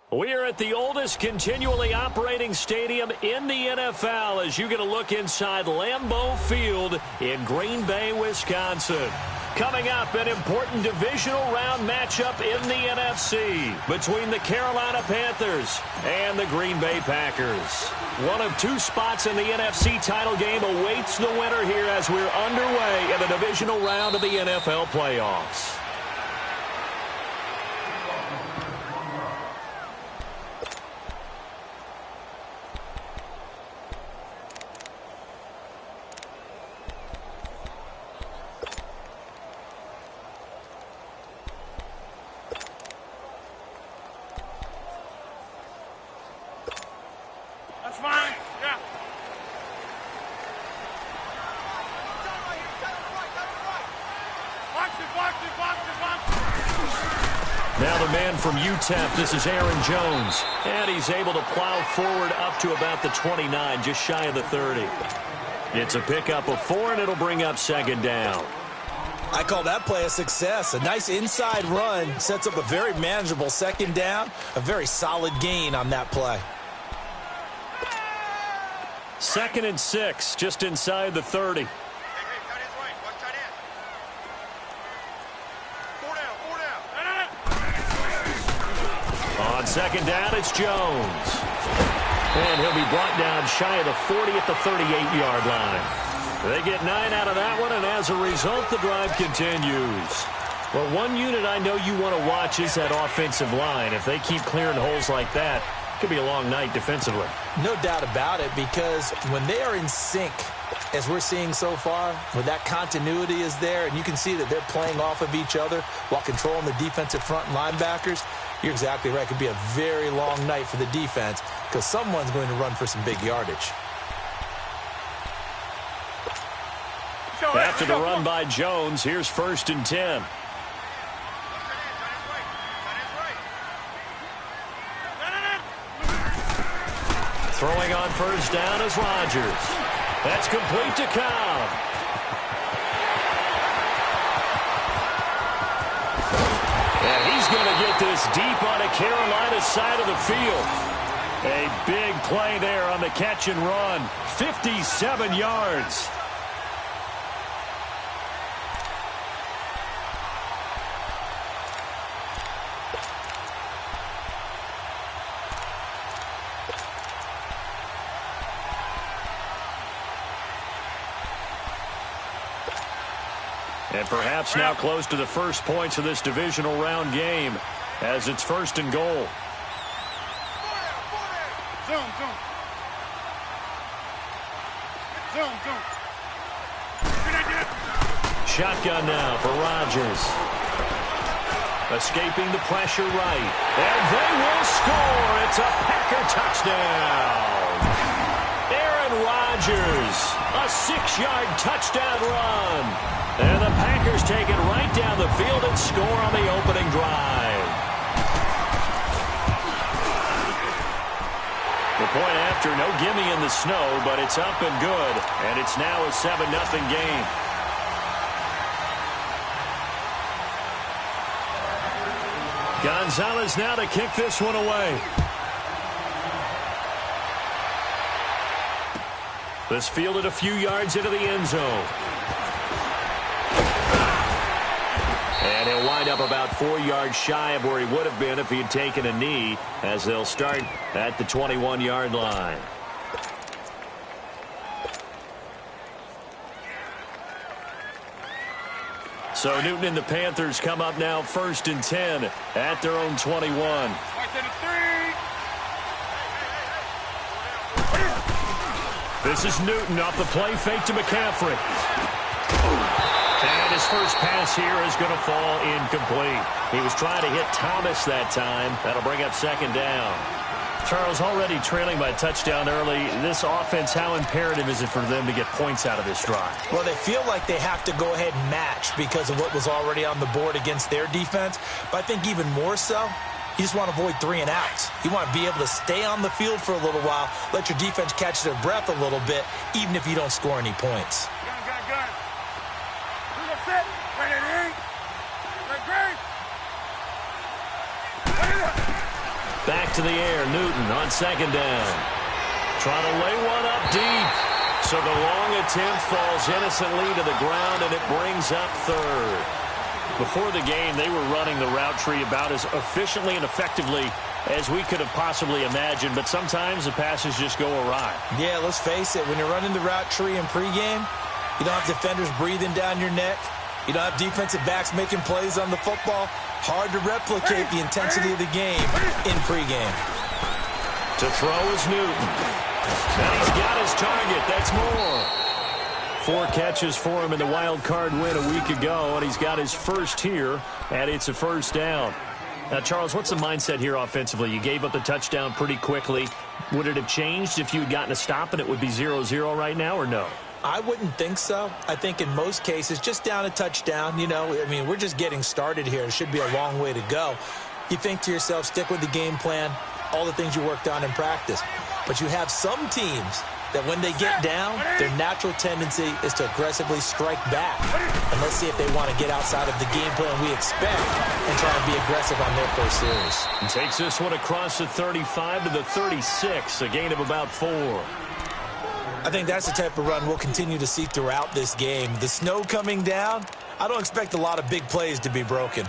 We are at the oldest continually operating stadium in the NFL as you get a look inside Lambeau Field in Green Bay, Wisconsin. Coming up, an important divisional round matchup in the NFC between the Carolina Panthers and the Green Bay Packers. One of two spots in the NFC title game awaits the winner here as we're underway in the divisional round of the NFL playoffs. That's fine. Yeah. Now the man from UTEP, this is Aaron Jones. And he's able to plow forward up to about the 29, just shy of the 30. It's a pickup of 4, and it'll bring up second down. I call that play a success. A nice inside run sets up a very manageable second down. A very solid gain on that play. 2nd and 6, just inside the 30. On second down, it's Jones. And he'll be brought down shy of the 40 at the 38-yard line. They get 9 out of that one, and as a result, the drive continues. Well, one unit I know you want to watch is that offensive line. If they keep clearing holes like that, it could be a long night defensively. No doubt about it, because when they are in sync, as we're seeing so far, when that continuity is there, and you can see that they're playing off of each other while controlling the defensive front linebackers, you're exactly right. It could be a very long night for the defense because someone's going to run for some big yardage. After the run by Jones, here's 1st and 10. Throwing on first down is Rodgers. That's complete to Cobb. And he's going to get this deep on the Carolina side of the field. A big play there on the catch and run. 57 yards. And perhaps now close to the first points of this divisional round game as it's 1st and goal. Zoom, zoom. Zoom, zoom. Shotgun now for Rodgers. Escaping the pressure right. And they will score. It's a Packer touchdown. Aaron Rodgers, a 6-yard touchdown run. And the Packers take it right down the field and score on the opening drive. The point after, no gimme in the snow, but it's up and good. And it's now a 7-0 game. Gonzalez now to kick this one away. This fielded a few yards into the end zone. And he'll wind up about 4 yards shy of where he would have been if he had taken a knee, as they'll start at the 21-yard line. So Newton and the Panthers come up now 1st and 10 at their own 21. This is Newton off the play fake to McCaffrey. And his first pass here is going to fall incomplete. He was trying to hit Thomas that time. That'll bring up second down. Charles, already trailing by a touchdown early. This offense, how imperative is it for them to get points out of this drive? Well, they feel like they have to go ahead and match because of what was already on the board against their defense. But I think even more so, you just want to avoid 3 and outs. You want to be able to stay on the field for a little while, let your defense catch their breath a little bit, even if you don't score any points. Back to the air, Newton on second down. Trying to lay one up deep. So the long attempt falls innocently to the ground, and it brings up third. Before the game, they were running the route tree about as efficiently and effectively as we could have possibly imagined, but sometimes the passes just go awry. Yeah, let's face it, when you're running the route tree in pregame, you don't have defenders breathing down your neck. You don't have defensive backs making plays on the football. Hard to replicate the intensity of the game in pregame. To throw is Newton. And he's got his target. That's more. 4 catches for him in the wild card win a week ago, and he's got his first here, and it's a first down. Now, Charles, what's the mindset here offensively? You gave up the touchdown pretty quickly. Would it have changed if you had gotten a stop and it would be 0-0 right now, or no? I wouldn't think so. I think in most cases, just down a touchdown, we're just getting started here. It should be a long way to go. You think to yourself, stick with the game plan, all the things you worked on in practice. But you have some teams that when they get down, their natural tendency is to aggressively strike back. And let's see if they want to get outside of the game plan we expect and try and be aggressive on their first series. And takes this one across the 35 to the 36, a gain of about 4. I think that's the type of run we'll continue to see throughout this game. The snow coming down, I don't expect a lot of big plays to be broken.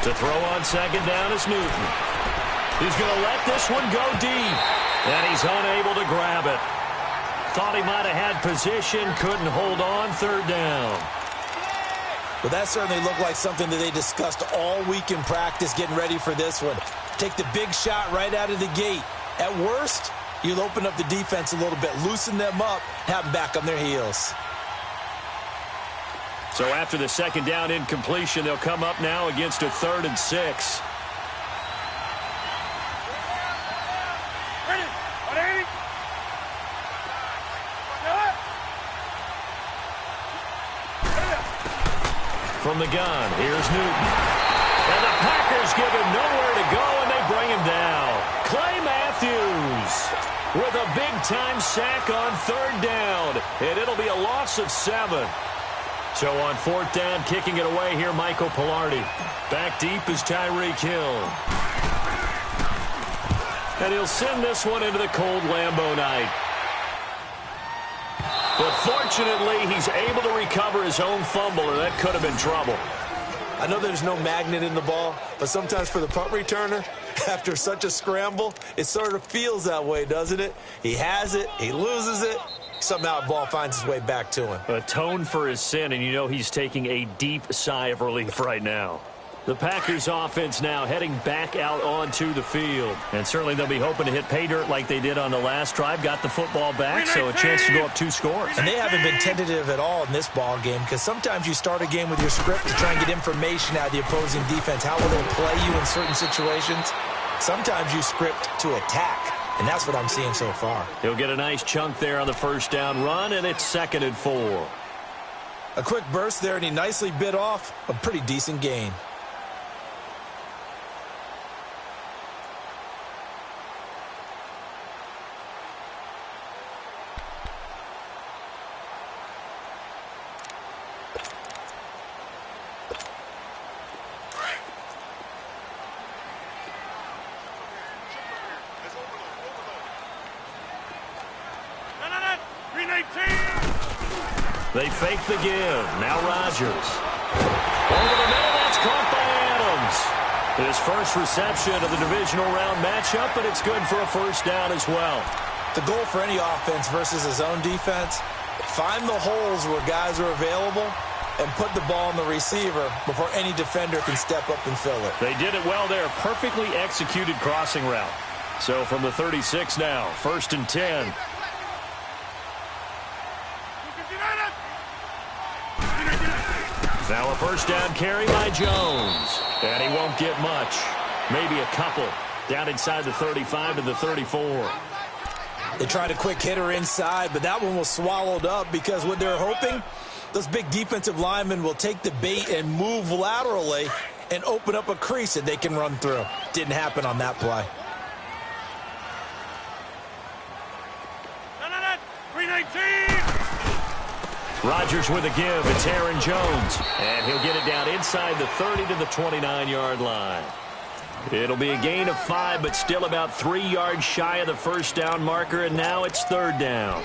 To throw on second down is Newton. He's going to let this one go deep. And he's unable to grab it. Thought he might have had position, couldn't hold on, third down. Well, that certainly looked like something that they discussed all week in practice getting ready for this one. Take the big shot right out of the gate. At worst, you'll open up the defense a little bit, loosen them up, have them back on their heels. So after the second down incompletion, they'll come up now against a 3rd and 6. From the gun, here's Newton. And the Packers give him nowhere to go, and they bring him down. Clay Matthews with a big-time sack on 3rd down, and it'll be a loss of 7. So on 4th down, kicking it away here, Michael Pilardi. Back deep is Tyreek Hill. And he'll send this one into the cold Lambeau night. But fortunately, he's able to recover his own fumble, or that could have been trouble. I know there's no magnet in the ball, but sometimes for the punt returner, after such a scramble, it sort of feels that way, doesn't it? He has it, he loses it. Somehow the ball finds its way back to him. Atone for his sin, and you know he's taking a deep sigh of relief right now. The Packers offense now heading back out onto the field. And certainly they'll be hoping to hit pay dirt like they did on the last drive. Got the football back, so a chance to go up 2 scores. And they haven't been tentative at all in this ball game, because sometimes you start a game with your script to try and get information out of the opposing defense. How will they play you in certain situations? Sometimes you script to attack. And that's what I'm seeing so far. He'll get a nice chunk there on the first down run, and it's 2nd and 4. A quick burst there, and he nicely bit off a pretty decent gain. They fake the give. Now Rodgers. Over the middle, that's caught by Adams. His first reception of the divisional round matchup, but it's good for a first down as well. The goal for any offense versus his own defense, find the holes where guys are available and put the ball on the receiver before any defender can step up and fill it. They did it well there. Perfectly executed crossing route. So from the 36 now, 1st and 10. Now a first down carry by Jones. And he won't get much. Maybe a couple. Down inside the 35 to the 34. They tried a quick hitter inside, but that one was swallowed up because what they're hoping Those big defensive linemen will take the bait and move laterally and open up a crease that they can run through. Didn't happen on that play. 319. Rodgers with a give. It's Aaron Jones. And he'll get it down inside the 30 to the 29-yard line. It'll be a gain of 5, but still about 3 yards shy of the first down marker, and now it's third down.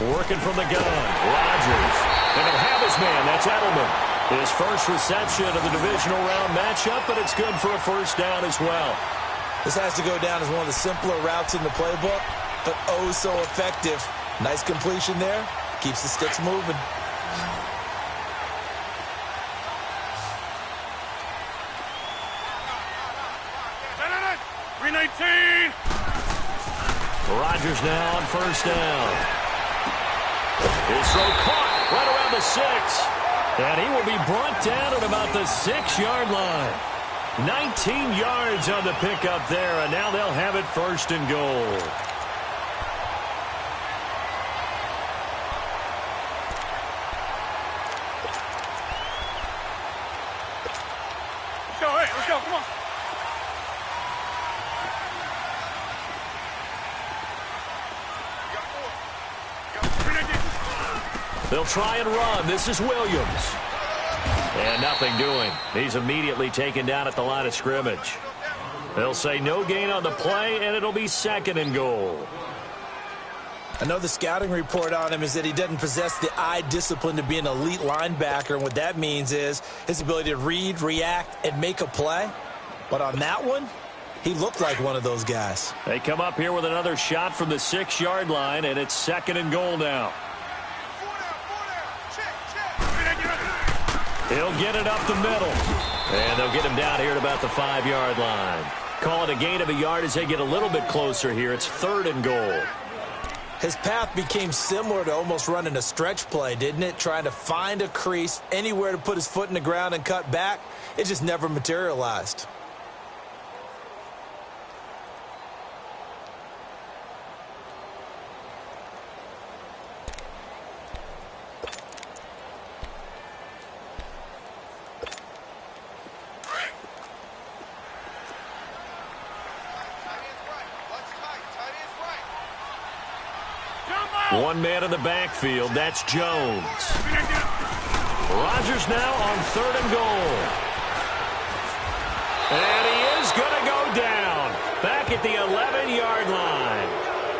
Working from the gun, Rodgers. And he'll have his man, that's Edelman. His first reception of the divisional round matchup, but it's good for a first down as well. This has to go down as one of the simpler routes in the playbook, but oh so effective. Nice completion there. Keeps the sticks moving. Rodgers now on first down. His throw caught right around the 6. And he will be brought down at about the 6-yard line. 19 yards on the pickup there, and now they'll have it first and goal. Let's go, come on. They'll try and run. This is Williams. And nothing doing. He's immediately taken down at the line of scrimmage. They'll say no gain on the play, and it'll be second and goal. I know the scouting report on him is that he doesn't possess the eye discipline to be an elite linebacker, and what that means is his ability to read, react, and make a play. But on that one, he looked like one of those guys. They come up here with another shot from the 6-yard line, and it's second and goal now. He'll get it up the middle. And they'll get him down here at about the 5-yard line. Call it a gain of a yard as they get a little bit closer here. It's third and goal. His path became similar to almost running a stretch play, didn't it? Trying to find a crease, anywhere to put his foot in the ground and cut back. It just never materialized. One man in the backfield, that's Jones. Rodgers now on third and goal. And he is going to go down. Back at the 11-yard line.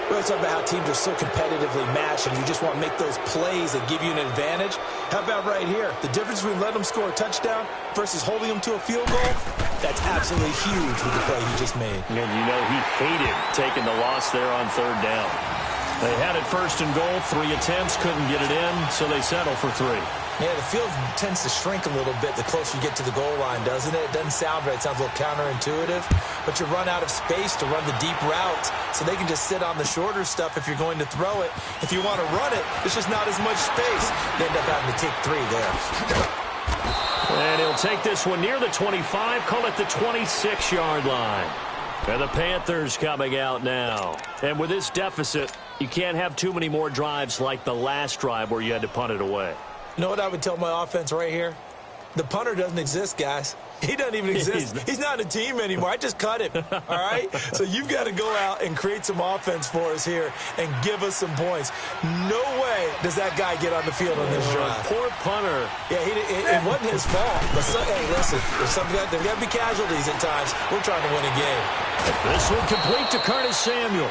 We're talking about how teams are so competitively matched and you just want to make those plays that give you an advantage. How about right here? The difference between letting them score a touchdown versus holding them to a field goal, that's absolutely huge with the play he just made. And you know he hated taking the loss there on third down. They had it first and goal, 3 attempts, couldn't get it in, so they settle for 3. Yeah, the field tends to shrink a little bit the closer you get to the goal line, doesn't it? It doesn't sound right. It sounds a little counterintuitive. But you run out of space to run the deep routes, so they can just sit on the shorter stuff if you're going to throw it. If you want to run it, there's just not as much space. They end up having to take 3 there. And he'll take this one near the 25, call it the 26-yard line. And the Panthers coming out now. And with this deficit, you can't have too many more drives like the last drive where you had to punt it away. You know what I would tell my offense right here? The punter doesn't exist, guys. He doesn't even exist. He's not a team anymore. I just cut him, all right? So you've got to go out and create some offense for us here and give us some points. No way does that guy get on the field on this drive. Poor punter. Yeah, it wasn't his fault. But hey, listen, there's got to be casualties at times. We're trying to win a game. This one complete to Curtis Samuel.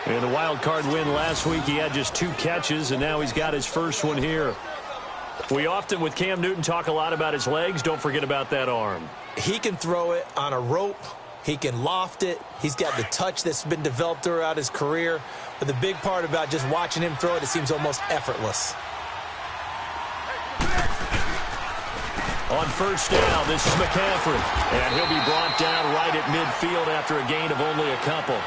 In the wild card win last week, he had just 2 catches, and now he's got his first one here. We often, with Cam Newton, talk a lot about his legs. Don't forget about that arm. He can throw it on a rope. He can loft it. He's got the touch that's been developed throughout his career. But the big part about just watching him throw it, it seems almost effortless. On first down, this is McCaffrey. And he'll be brought down right at midfield after a gain of only a couple.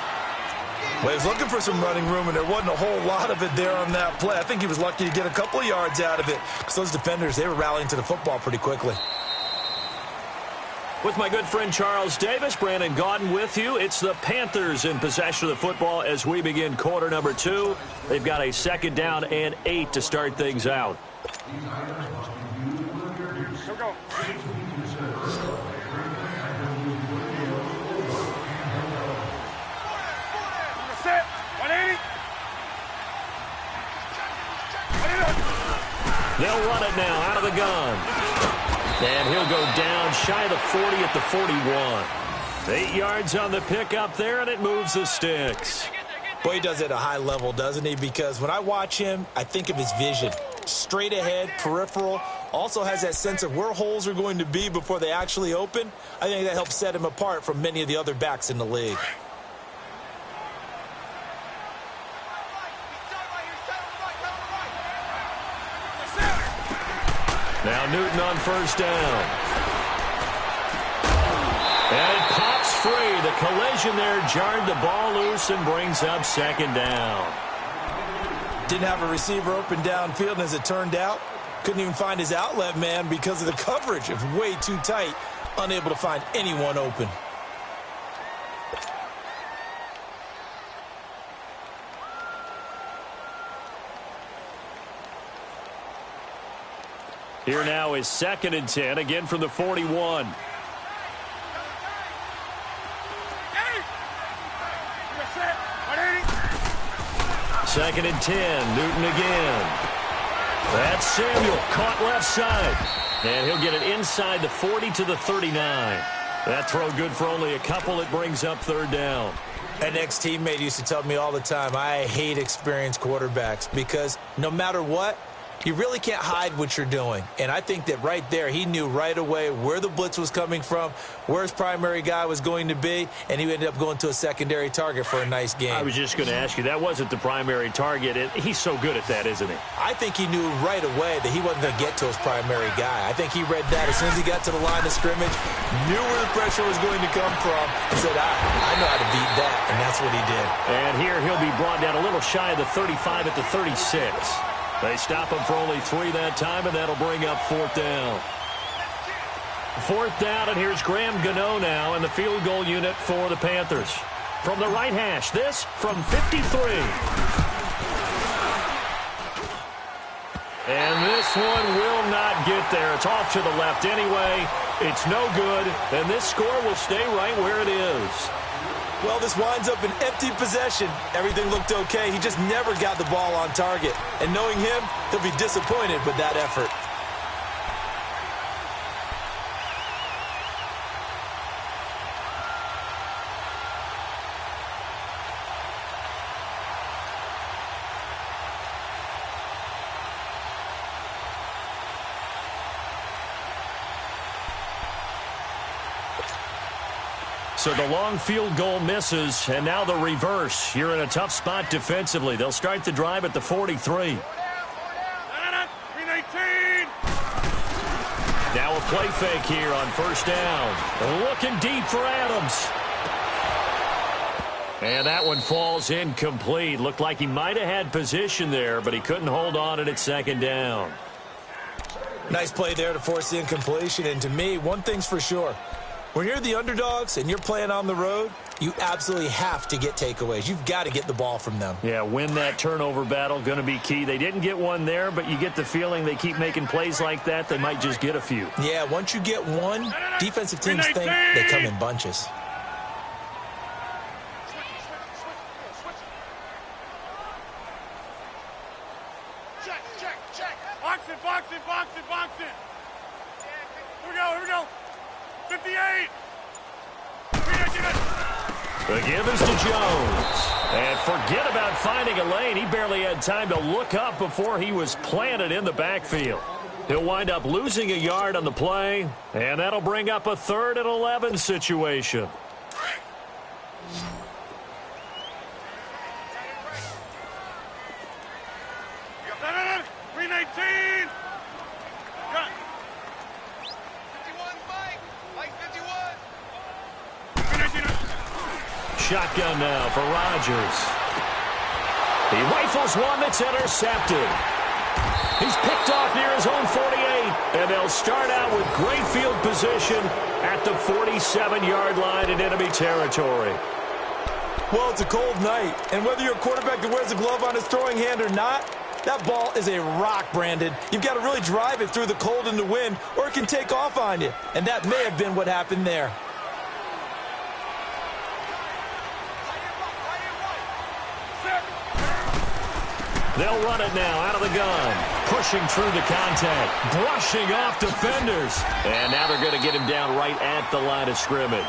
Well, he was looking for some running room, and there wasn't a whole lot of it there on that play. I think he was lucky to get a couple of yards out of it because those defenders, they were rallying to the football pretty quickly. With my good friend Charles Davis, Brandon Gaudin with you. It's the Panthers in possession of the football as we begin quarter number 2. They've got a second down and 8 to start things out. Go. Set. 180. They'll run it now out of the gun. And he'll go down shy of the 40 at the 41. 8 yards on the pickup there, and it moves the sticks. Boy, he does it at a high level, doesn't he? Because when I watch him, I think of his vision. Straight ahead, peripheral, also has that sense of where holes are going to be before they actually open. I think that helps set him apart from many of the other backs in the league. Now Newton on first down. And it pops free. The collision there jarred the ball loose and brings up second down. Didn't have a receiver open downfield, and as it turned out, couldn't even find his outlet man because of the coverage. It was way too tight, unable to find anyone open. Here now is 2nd and 10, again from the 41. Second and 10, Newton again. That's Samuel, caught left side. And he'll get it inside the 40 to the 39. That throw good for only a couple. It brings up third down. An ex-teammate used to tell me all the time, I hate experienced quarterbacks because no matter what, you really can't hide what you're doing. And I think that right there, he knew right away where the blitz was coming from, where his primary guy was going to be, and he ended up going to a secondary target for a nice game. I was just going to ask you, that wasn't the primary target. He's so good at that, isn't he? I think he knew right away that he wasn't going to get to his primary guy. I think he read that as soon as he got to the line of scrimmage, knew where the pressure was going to come from, and said, I know how to beat that, and that's what he did. And here he'll be brought down a little shy of the 35 at the 36. They stop him for only 3 that time, and that'll bring up 4th down. 4th down, and here's Graham Gano now in the field goal unit for the Panthers. From the right hash, this from 53. And this one will not get there. It's off to the left anyway. It's no good, and this score will stay right where it is. Well, this winds up an empty possession. Everything looked okay. He just never got the ball on target. And knowing him, he'll be disappointed with that effort. So the long field goal misses, and now the reverse. You're in a tough spot defensively. They'll start the drive at the 43. 319. Now a play fake here on first down. Looking deep for Adams. And that one falls incomplete. Looked like he might have had position there, but he couldn't hold on at its second down. Nice play there to force the incompletion. And to me, one thing's for sure. When you're the underdogs and you're playing on the road, you absolutely have to get takeaways. You've got to get the ball from them. Yeah, win that turnover battle, going to be key. They didn't get one there, but you get the feeling they keep making plays like that, they might just get a few. Yeah, once you get one, defensive teams think they come in bunches. Check. Box it. Here we go. 58. The give is to Jones. And forget about finding a lane. He barely had time to look up before he was planted in the backfield. He'll wind up losing a yard on the play, and that'll bring up a 3rd and 11 situation. shotgun now for Rodgers. He rifles one that's intercepted. He's picked off near his own 48, and they'll start out with great field position at the 47-yard line in enemy territory. Well, it's a cold night, and whether you're a quarterback that wears a glove on his throwing hand or not, that ball is a rock, Brandon. You've got to really drive it through the cold and the wind, or it can take off on you, and that may have been what happened there. They'll run it now out of the gun. Pushing through the contact. Brushing off defenders. And now they're going to get him down right at the line of scrimmage.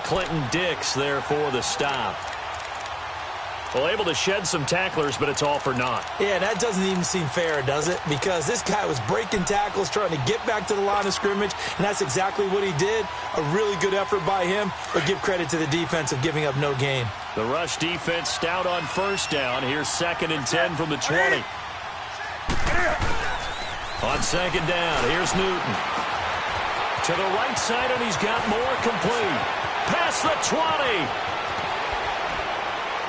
Clinton Dix there for the stop. Well, able to shed some tacklers, but it's all for naught. Yeah, that doesn't even seem fair, does it? Because this guy was breaking tackles, trying to get back to the line of scrimmage, and that's exactly what he did. A really good effort by him, but give credit to the defense of giving up no gain. The rush defense stout on first down. Here's 2nd and 10 from the 20. On 2nd down, here's Newton. To the right side, and he's got more complete. Past the 20.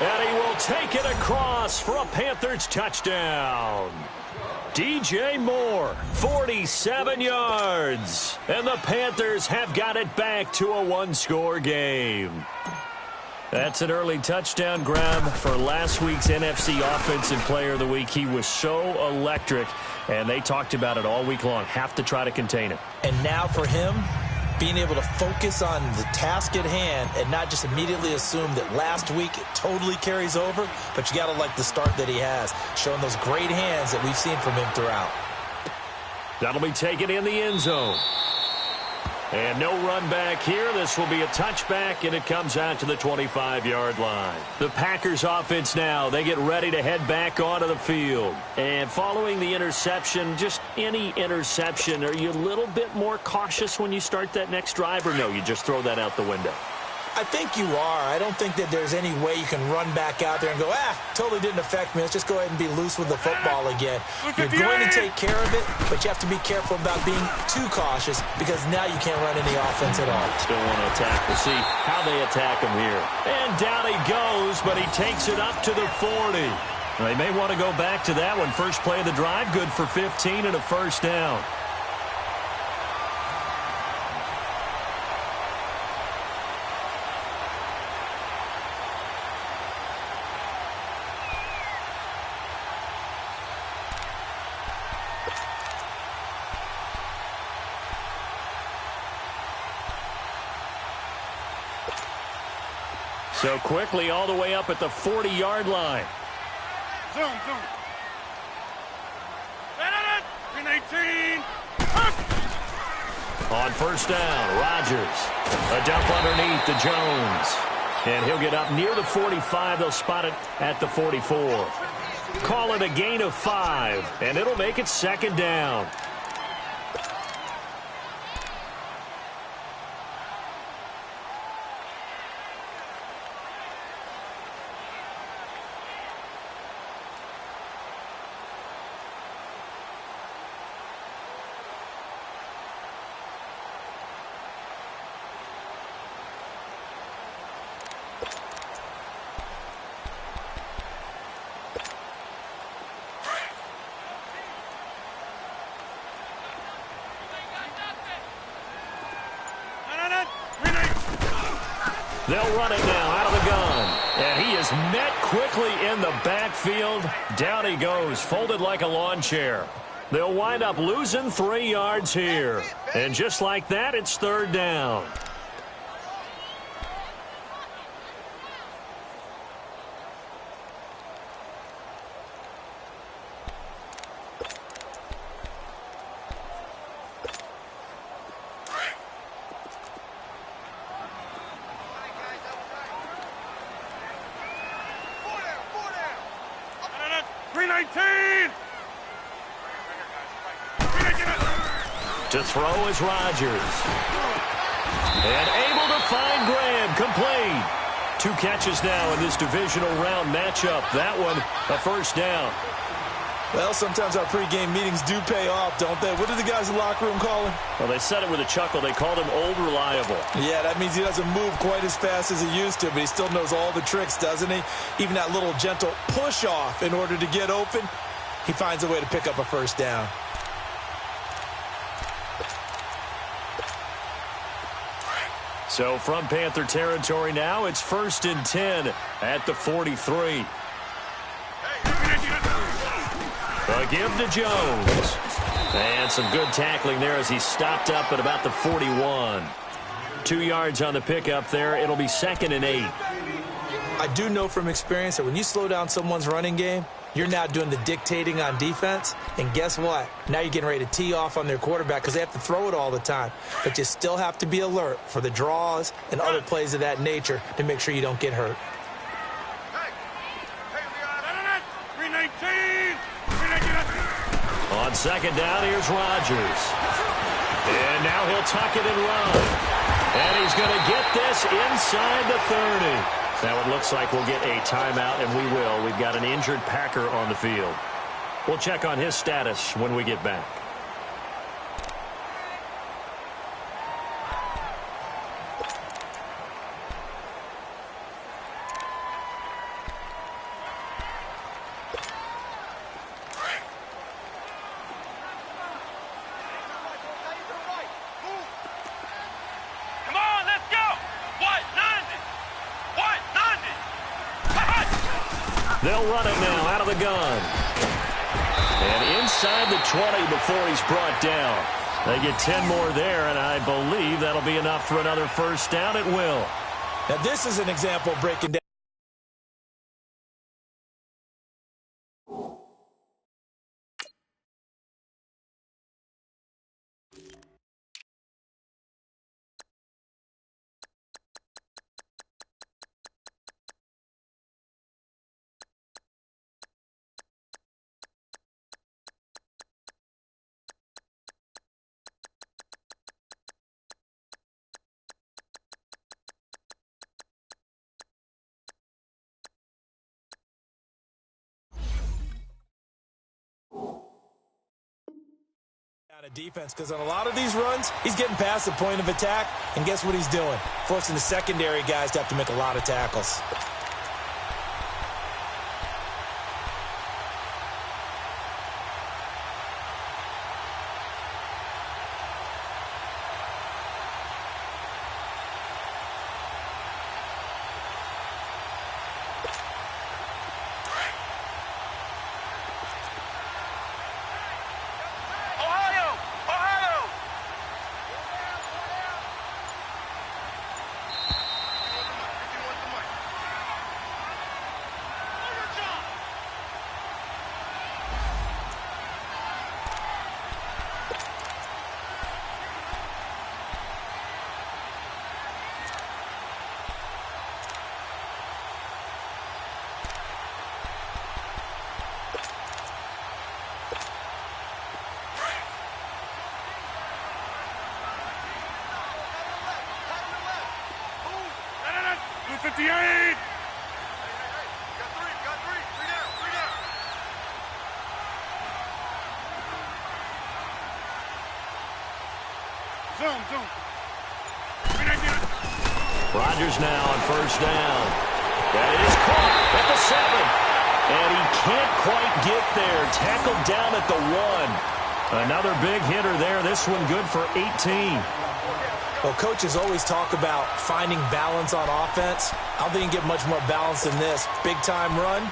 And he will take it across for a Panthers touchdown. DJ Moore, 47 yards. And the Panthers have got it back to a one-score game. That's an early touchdown grab for last week's NFC Offensive Player of the Week. He was so electric, and they talked about it all week long. Have to try to contain him. And now for him, being able to focus on the task at hand and not just immediately assume that last week it totally carries over, but you got to like the start that he has, showing those great hands that we've seen from him throughout. That'll be taken in the end zone. And no run back here. This will be a touchback, and it comes out to the 25-yard line. The Packers offense now, they get ready to head back onto the field. And following the interception, just any interception, are you a little bit more cautious when you start that next drive, or no, you just throw that out the window? I think you are. I don't think that there's any way you can run back out there and go, totally didn't affect me. Let's just go ahead and be loose with the football again. You're going to take care of it, but you have to be careful about being too cautious because now you can't run any offense at all. Still want to attack. We'll see how they attack him here. And down he goes, but he takes it up to the 40. They may want to go back to that one. First play of the drive, good for 15 and a first down. So quickly all the way up at the 40-yard line. Zoom. 18. On first down, Rodgers. A dump underneath to Jones. And he'll get up near the 45. They'll spot it at the 44. Call it a gain of 5, and it'll make it 2nd down. They'll run it now out of the gun. And he is met quickly in the backfield. Down he goes, folded like a lawn chair. They'll wind up losing 3 yards here. And just like that, it's 3rd down. To throw is Rodgers. And able to find Graham, complete. 2 catches now in this divisional round matchup. That one, a first down. Well, sometimes our pregame meetings do pay off, don't they? What do the guys in the locker room call him? Well, they said it with a chuckle. They called him Old Reliable. Yeah, that means he doesn't move quite as fast as he used to, but he still knows all the tricks, doesn't he? Even that little gentle push-off in order to get open, he finds a way to pick up a first down. So from Panther territory now, it's 1st and 10 at the 43. A give to Jones. And some good tackling there as he stopped up at about the 41. 2 yards on the pickup there. It'll be 2nd and 8. I do know from experience that when you slow down someone's running game, you're now doing the dictating on defense. And guess what? Now you're getting ready to tee off on their quarterback because they have to throw it all the time. But you still have to be alert for the draws and other plays of that nature to make sure you don't get hurt. On 2nd down, here's Rodgers. And now he'll tuck it and run. And he's going to get this inside the 30. Now it looks like we'll get a timeout, and we will. We've got an injured Packer on the field. We'll check on his status when we get back. They'll run it now out of the gun. And inside the 20 before he's brought down. They get 10 more there, and I believe that'll be enough for another first down. It will. Now this is an example of breaking down. Of defense, because on a lot of these runs, he's getting past the point of attack, and guess what he's doing? Forcing the secondary guys to have to make a lot of tackles. Rodgers now on first down. That is caught at the 7. And he can't quite get there. Tackled down at the 1. Another big hitter there. This one good for 18. Well, coaches always talk about finding balance on offense. I don't think you can get much more balance than this. Big-time run,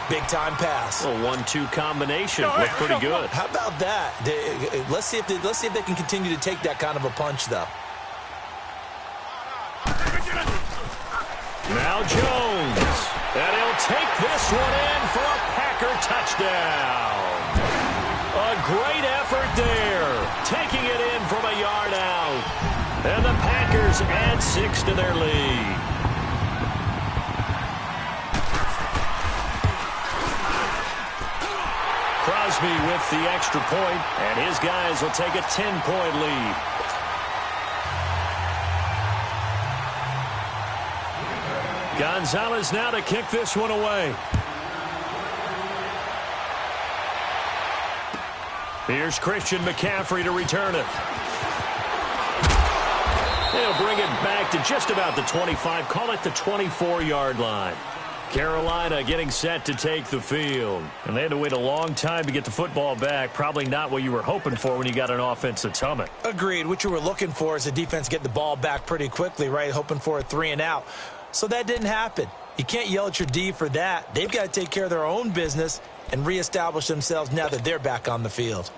big-time pass. A 1-2 combination. Looked pretty good. How about that? Let's see if they can continue to take that kind of a punch, though. Now Jones. And he'll take this one in for a Packer touchdown. A great effort there. Taking it in from a yard out. And the Packers add 6 to their lead. Crosby with the extra point, and his guys will take a 10-point lead. Gonzalez now to kick this one away. Here's Christian McCaffrey to return it. They'll bring it back to just about the 25. Call it the 24-yard line. Carolina getting set to take the field. And they had to wait a long time to get the football back. Probably not what you were hoping for when you got an offense that's humming. Agreed. What you were looking for is the defense get the ball back pretty quickly, right? Hoping for a 3 and out. So that didn't happen. You can't yell at your D for that. They've got to take care of their own business and reestablish themselves now that they're back on the field.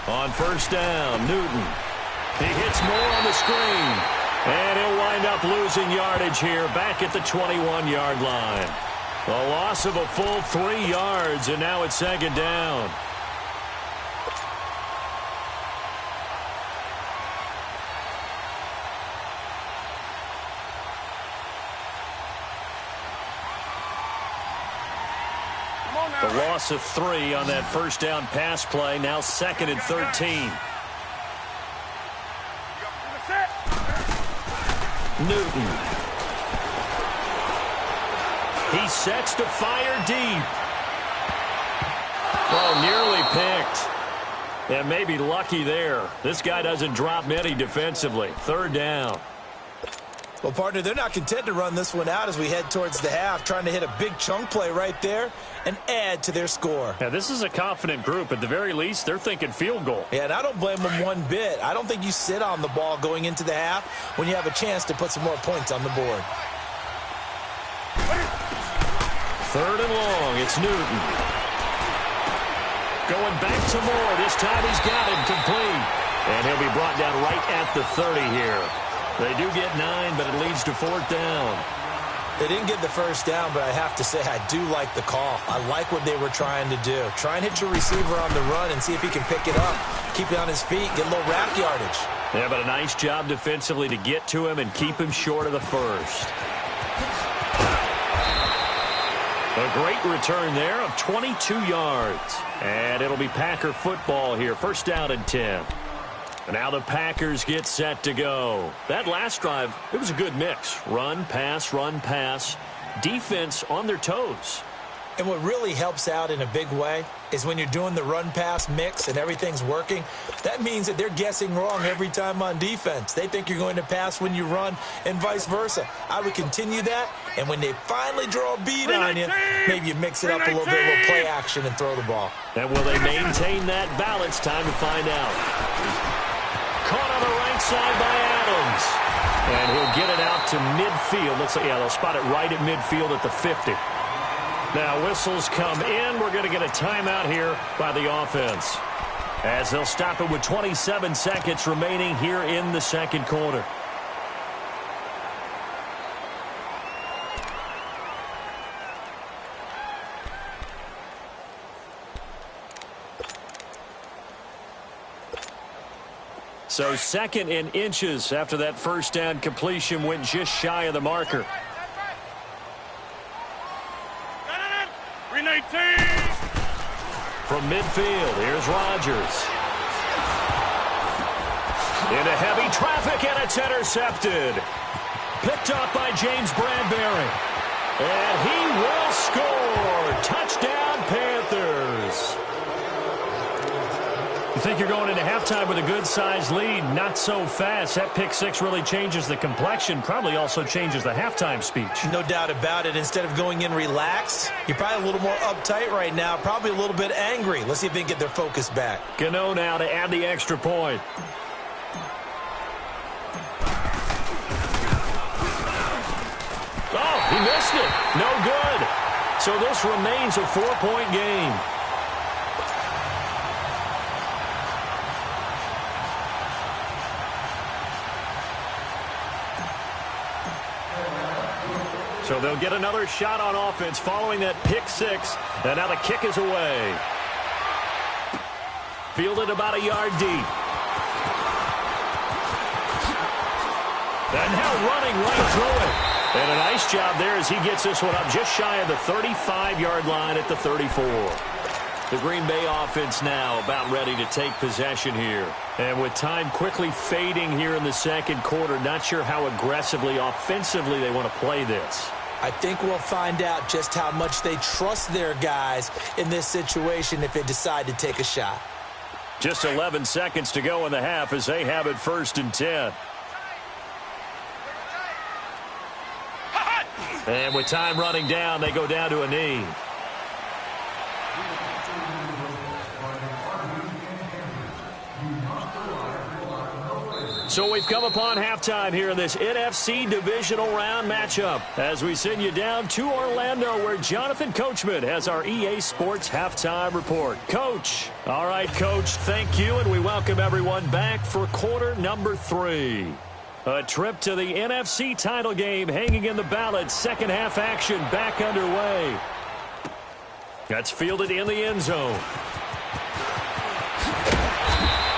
On first down, Newton. He hits more on the screen. And he'll wind up losing yardage here back at the 21-yard line. A loss of a full 3 yards, and now it's second down. The loss of 3 on that first down pass play. Now second and 13. Newton. He sets to fire deep. Oh, nearly picked. And maybe lucky there. This guy doesn't drop many defensively. Third down. Well, partner, they're not content to run this one out as we head towards the half, trying to hit a big chunk play right there and add to their score. Yeah, this is a confident group. At the very least, they're thinking field goal. Yeah, and I don't blame them one bit. I don't think you sit on the ball going into the half when you have a chance to put some more points on the board. Third and long, it's Newton. Going back to Moore. This time he's got it complete. And he'll be brought down right at the 30 here. They do get 9, but it leads to fourth down. They didn't get the first down, but I have to say I do like the call. I like what they were trying to do. Try and hit your receiver on the run and see if he can pick it up. Keep it on his feet, get a little rack yardage. Yeah, but a nice job defensively to get to him and keep him short of the first. A great return there of 22 yards. And it'll be Packer football here. First down and 10. And now the Packers get set to go. That last drive, it was a good mix. Run, pass, defense on their toes. And what really helps out in a big way is when you're doing the run-pass mix and everything's working, that means that they're guessing wrong every time on defense. They think you're going to pass when you run and vice versa. I would continue that, and when they finally draw a bead on you, maybe you mix it up a little bit, a little play action and throw the ball. And will they maintain that balance? Time to find out. Caught on the right side by Adams. And he'll get it out to midfield. Looks like, yeah, they'll spot it right at midfield at the 50. Now whistles come in. We're going to get a timeout here by the offense, as they'll stop it with 27 seconds remaining here in the second quarter. So second and inches after that first down completion went just shy of the marker. 319. From midfield, here's Rodgers. Into heavy traffic, and it's intercepted. Picked up by James Bradbury. And he will score. Touchdown, Panthers. You think you're going into halftime with a good-sized lead. Not so fast. That pick six really changes the complexion. Probably also changes the halftime speech. No doubt about it. Instead of going in relaxed, you're probably a little more uptight right now. Probably a little bit angry. Let's see if they can get their focus back. Gano now to add the extra point. Oh, he missed it. No good. So this remains a 4-point game. So they'll get another shot on offense following that pick six. And now the kick is away. Fielded about a yard deep. And now running right through it. And a nice job there as he gets this one up just shy of the 35-yard line at the 34. The Green Bay offense now about ready to take possession here. And with time quickly fading here in the second quarter, not sure how aggressively, offensively they want to play this. I think we'll find out just how much they trust their guys in this situation if they decide to take a shot. Just 11 seconds to go in the half as they have it 1st and 10. And with time running down, they go down to a knee. So we've come upon halftime here in this NFC divisional round matchup as we send you down to Orlando where Jonathan Coachman has our EA Sports halftime report. Coach. All right, Coach, thank you, and we welcome everyone back for quarter number 3. A trip to the NFC title game hanging in the balance. Second half action back underway. That's fielded in the end zone.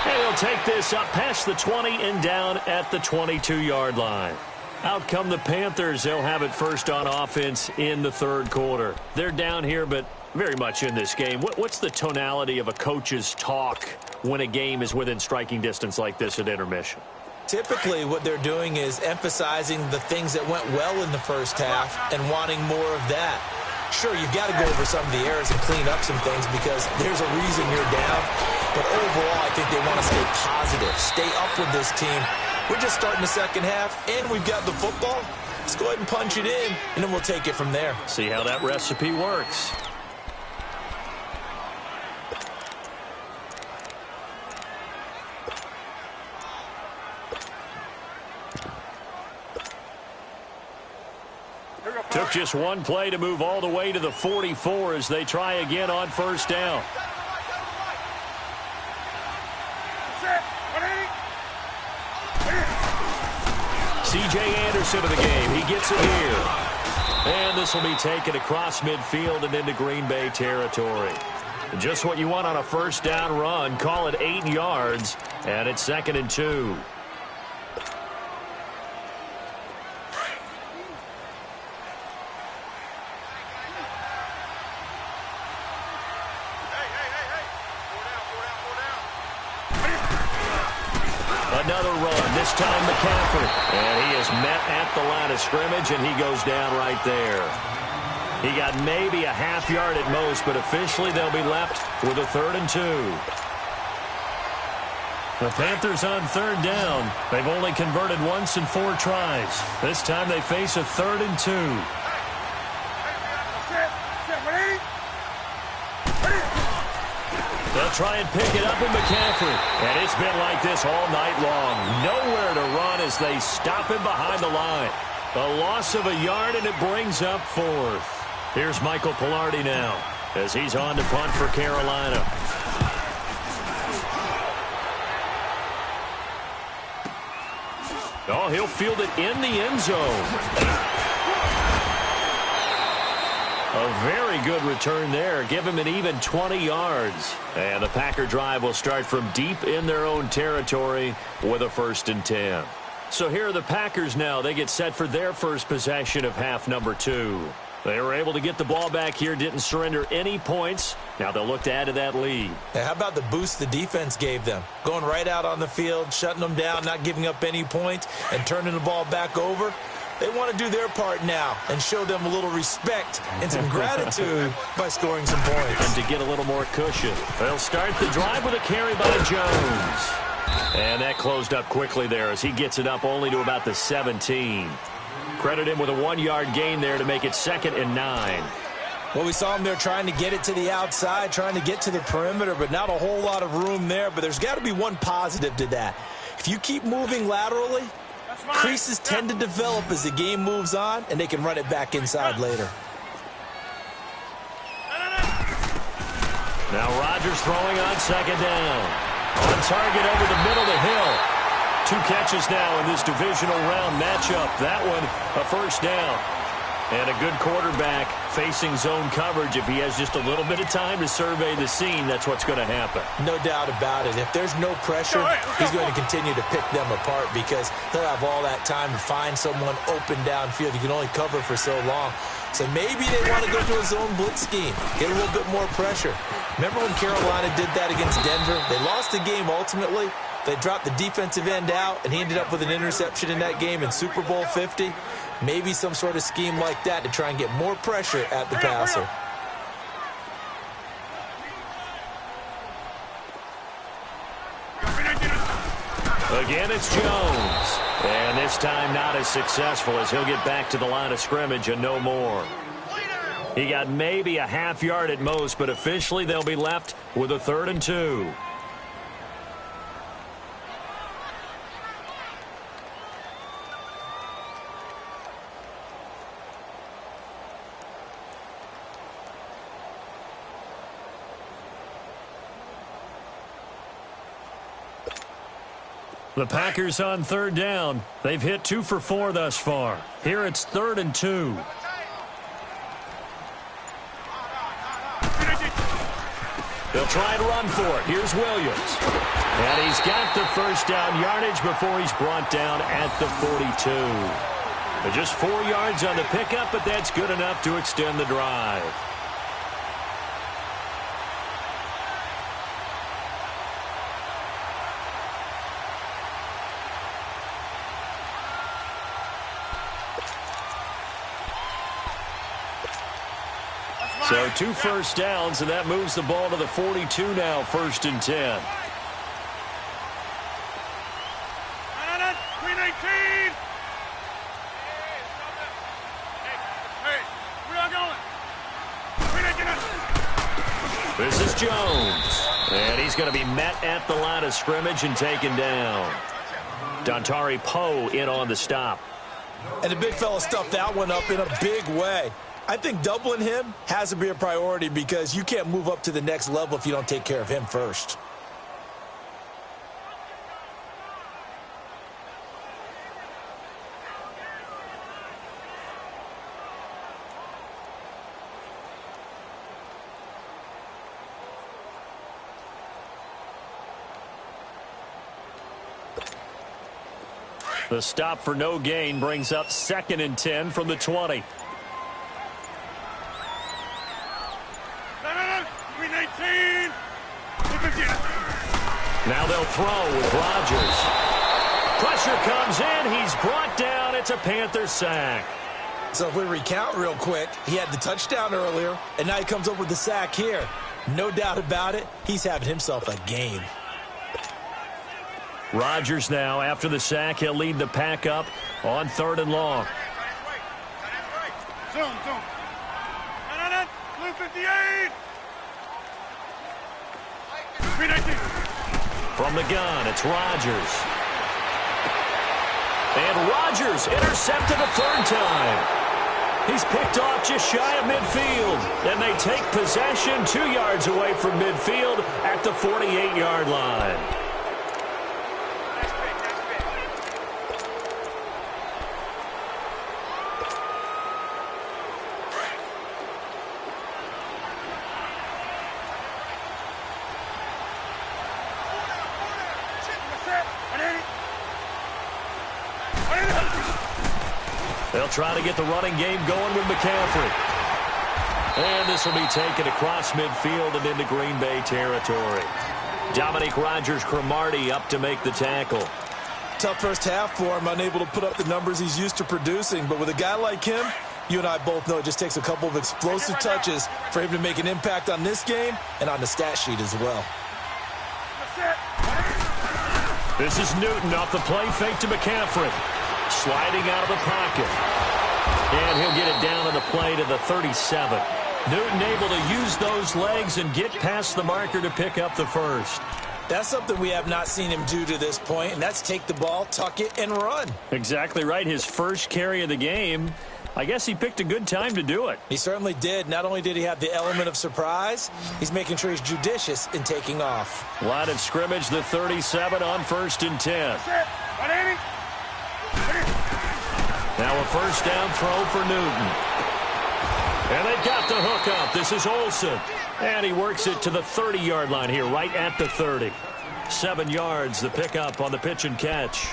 And he'll take this up past the 20 and down at the 22-yard line. Out come the Panthers. They'll have it first on offense in the third quarter. They're down here, but very much in this game. What's the tonality of a coach's talk when a game is within striking distance like this at intermission? Typically, what they're doing is emphasizing the things that went well in the first half and wanting more of that. Sure, you've got to go over some of the errors and clean up some things because there's a reason you're down. But overall, I think they want to stay positive, stay up with this team. We're just starting the second half, and we've got the football. Let's go ahead and punch it in, and then we'll take it from there. See how that recipe works. Took just one play to move all the way to the 44 as they try again on first down. C.J. Anderson of the game. He gets it here. And this will be taken across midfield and into Green Bay territory. Just what you want on a first down run. Call it 8 yards, and it's 2nd and 2. Another run, this time McCaffrey. And he is met at the line of scrimmage, and he goes down right there. He got maybe a half yard at most, but officially they'll be left with a 3rd and 2. The Panthers on 3rd down. They've only converted once in 4 tries. This time they face a 3rd and 2. They'll try and pick it up with McCaffrey. And it's been like this all night long. Nowhere to run as they stop him behind the line. A loss of a yard, and it brings up 4th. Here's Michael Pilardi now as he's on to punt for Carolina. Oh, he'll field it in the end zone. A very good return there. Give him an even 20 yards. And the Packer drive will start from deep in their own territory with a 1st and 10. So here are the Packers now. They get set for their first possession of half number 2. They were able to get the ball back here, didn't surrender any points. Now they'll look to add to that lead. How about the boost the defense gave them? Going right out on the field, shutting them down, not giving up any points, and turning the ball back over. They want to do their part now and show them a little respect and some gratitude by scoring some points. And to get a little more cushion. They'll start the drive with a carry by Jones. And that closed up quickly there as he gets it up only to about the 17. Credit him with a 1-yard gain there to make it 2nd and 9. Well, we saw him there trying to get it to the outside, trying to get to the perimeter, but not a whole lot of room there. But there's got to be one positive to that. If you keep moving laterally, creases tend to develop as the game moves on, and they can run it back inside later. Now Rodgers throwing on 2nd down. On target over the middle to Hill. 2 catches now in this divisional round matchup. That one, a 1st down. And a good quarterback facing zone coverage, if he has just a little bit of time to survey the scene, that's what's going to happen. No doubt about it. If there's no pressure, he's going to continue to pick them apart because he'll have all that time to find someone open downfield. You can only cover for so long. So maybe they want to go to a zone blitz scheme, get a little bit more pressure. Remember when Carolina did that against Denver? They lost the game ultimately. They dropped the defensive end out, and he ended up with an interception in that game in Super Bowl 50. Maybe some sort of scheme like that to try and get more pressure at the passer. Again, it's Jones. And this time not as successful as he'll get back to the line of scrimmage and no more. He got maybe a half yard at most, but officially they'll be left with a 3rd and 2. The Packers on 3rd down. They've hit 2 for 4 thus far. Here it's 3rd and 2. They'll try and run for it. Here's Williams. And he's got the first down yardage before he's brought down at the 42. Just 4 yards on the pickup, but that's good enough to extend the drive. So 2 first downs, and that moves the ball to the 42 now, 1st and 10. Green 18. Hey, we are going. Green 18. This is Jones. And he's going to be met at the line of scrimmage and taken down. Dontari Poe in on the stop. And the big fella stuffed that one up in a big way. I think doubling him has to be a priority because you can't move up to the next level if you don't take care of him first. The stop for no gain brings up 2nd and 10 from the 20. Now they'll throw with Rodgers. Pressure comes in. He's brought down. It's a Panther sack. So if we recount real quick, he had the touchdown earlier, and now he comes up with the sack here. No doubt about it, he's having himself a game. Rodgers now, after the sack, he'll lead the pack up on 3rd and long. Zoom. Blue 58. Green 19. From the gun, it's Rodgers. And Rodgers intercepted a 3rd time. He's picked off just shy of midfield. And they take possession 2 yards away from midfield at the 48-yard line. They'll try to get the running game going with McCaffrey. And this will be taken across midfield and into Green Bay territory. Dominique Rodgers-Cromartie up to make the tackle. Tough first half for him, unable to put up the numbers he's used to producing. But with a guy like him, you and I both know it just takes a couple of explosive touches for him to make an impact on this game and on the stat sheet as well. This is Newton off the play fake to McCaffrey. Sliding out of the pocket. And he'll get it down on the play to the 37. Newton able to use those legs and get past the marker to pick up the first. That's something we have not seen him do to this point, and that's take the ball, tuck it, and run. Exactly right. His first carry of the game. I guess he picked a good time to do it. He certainly did. Not only did he have the element of surprise, he's making sure he's judicious in taking off. Line of scrimmage, the 37 on 1st and 10. Now a first down throw for Newton. And they've got the hook up. This is Olsen. And he works it to the 30-yard line here, right at the 30. 7 yards, the pickup on the pitch and catch.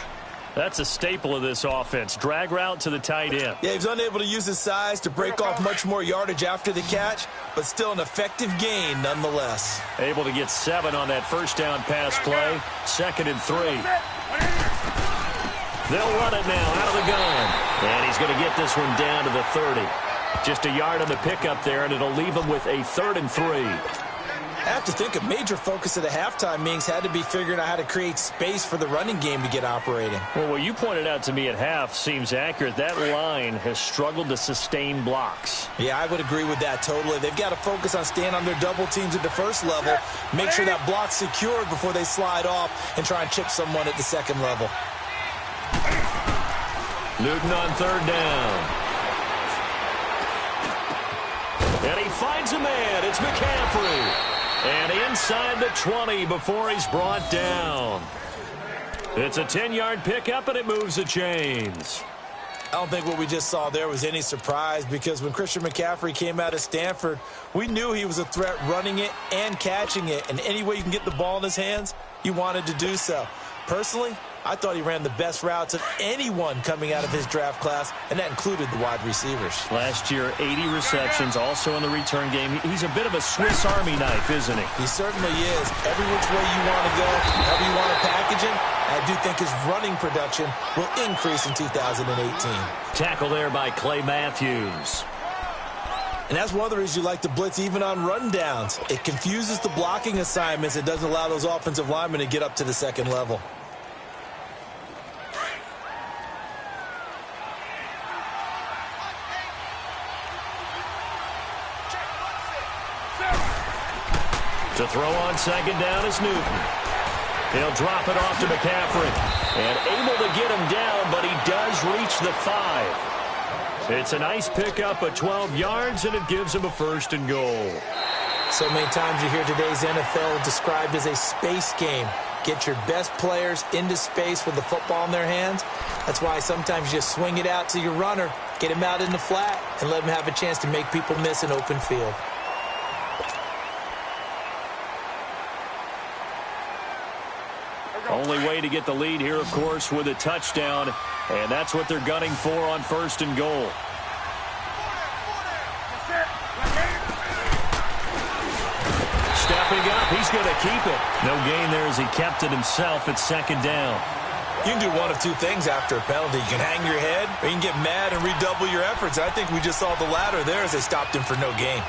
That's a staple of this offense. Drag route to the tight end. Yeah, he's unable to use his size to break off much more yardage after the catch, but still an effective gain nonetheless. Able to get 7 on that first down pass play. 2nd and 3. They'll run it now out of the gun. And he's going to get this one down to the 30. Just a yard on the pickup there, and it'll leave him with a 3rd and 3. I have to think a major focus of the halftime meetings had to be figuring out how to create space for the running game to get operating. Well, what you pointed out to me at half seems accurate. That line has struggled to sustain blocks. Yeah, I would agree with that totally. They've got to focus on staying on their double teams at the first level, make sure that block's secured before they slide off and try and chip someone at the second level. Newton on 3rd down. And he finds a man. It's McCaffrey. And inside the 20 before he's brought down. It's a 10-yard pickup, and it moves the chains. I don't think what we just saw there was any surprise, because when Christian McCaffrey came out of Stanford, we knew he was a threat running it and catching it. And any way you can get the ball in his hands, he wanted to do so. Personally, I thought he ran the best routes of anyone coming out of his draft class, and that included the wide receivers. Last year, 80 receptions, also in the return game. He's a bit of a Swiss Army knife, isn't he? He certainly is. Every which way you want to go, however you want to package him, I do think his running production will increase in 2018. Tackle there by Clay Matthews. And that's one of the reasons you like to blitz even on rundowns. It confuses the blocking assignments. It doesn't allow those offensive linemen to get up to the second level. To throw on 2nd down is Newton. He'll drop it off to McCaffrey. And able to get him down, but he does reach the 5. It's a nice pickup of 12 yards, and it gives him a 1st and goal. So many times you hear today's NFL described as a space game. Get your best players into space with the football in their hands. That's why sometimes you just swing it out to your runner, get him out in the flat, and let him have a chance to make people miss an open field. Only way to get the lead here, of course, with a touchdown, and that's what they're gunning for on 1st and goal. Stepping up, he's going to keep it. No gain there as he kept it himself at 2nd down. You can do one of two things after a penalty. You can hang your head, or you can get mad and redouble your efforts. I think we just saw the latter there as they stopped him for no gain.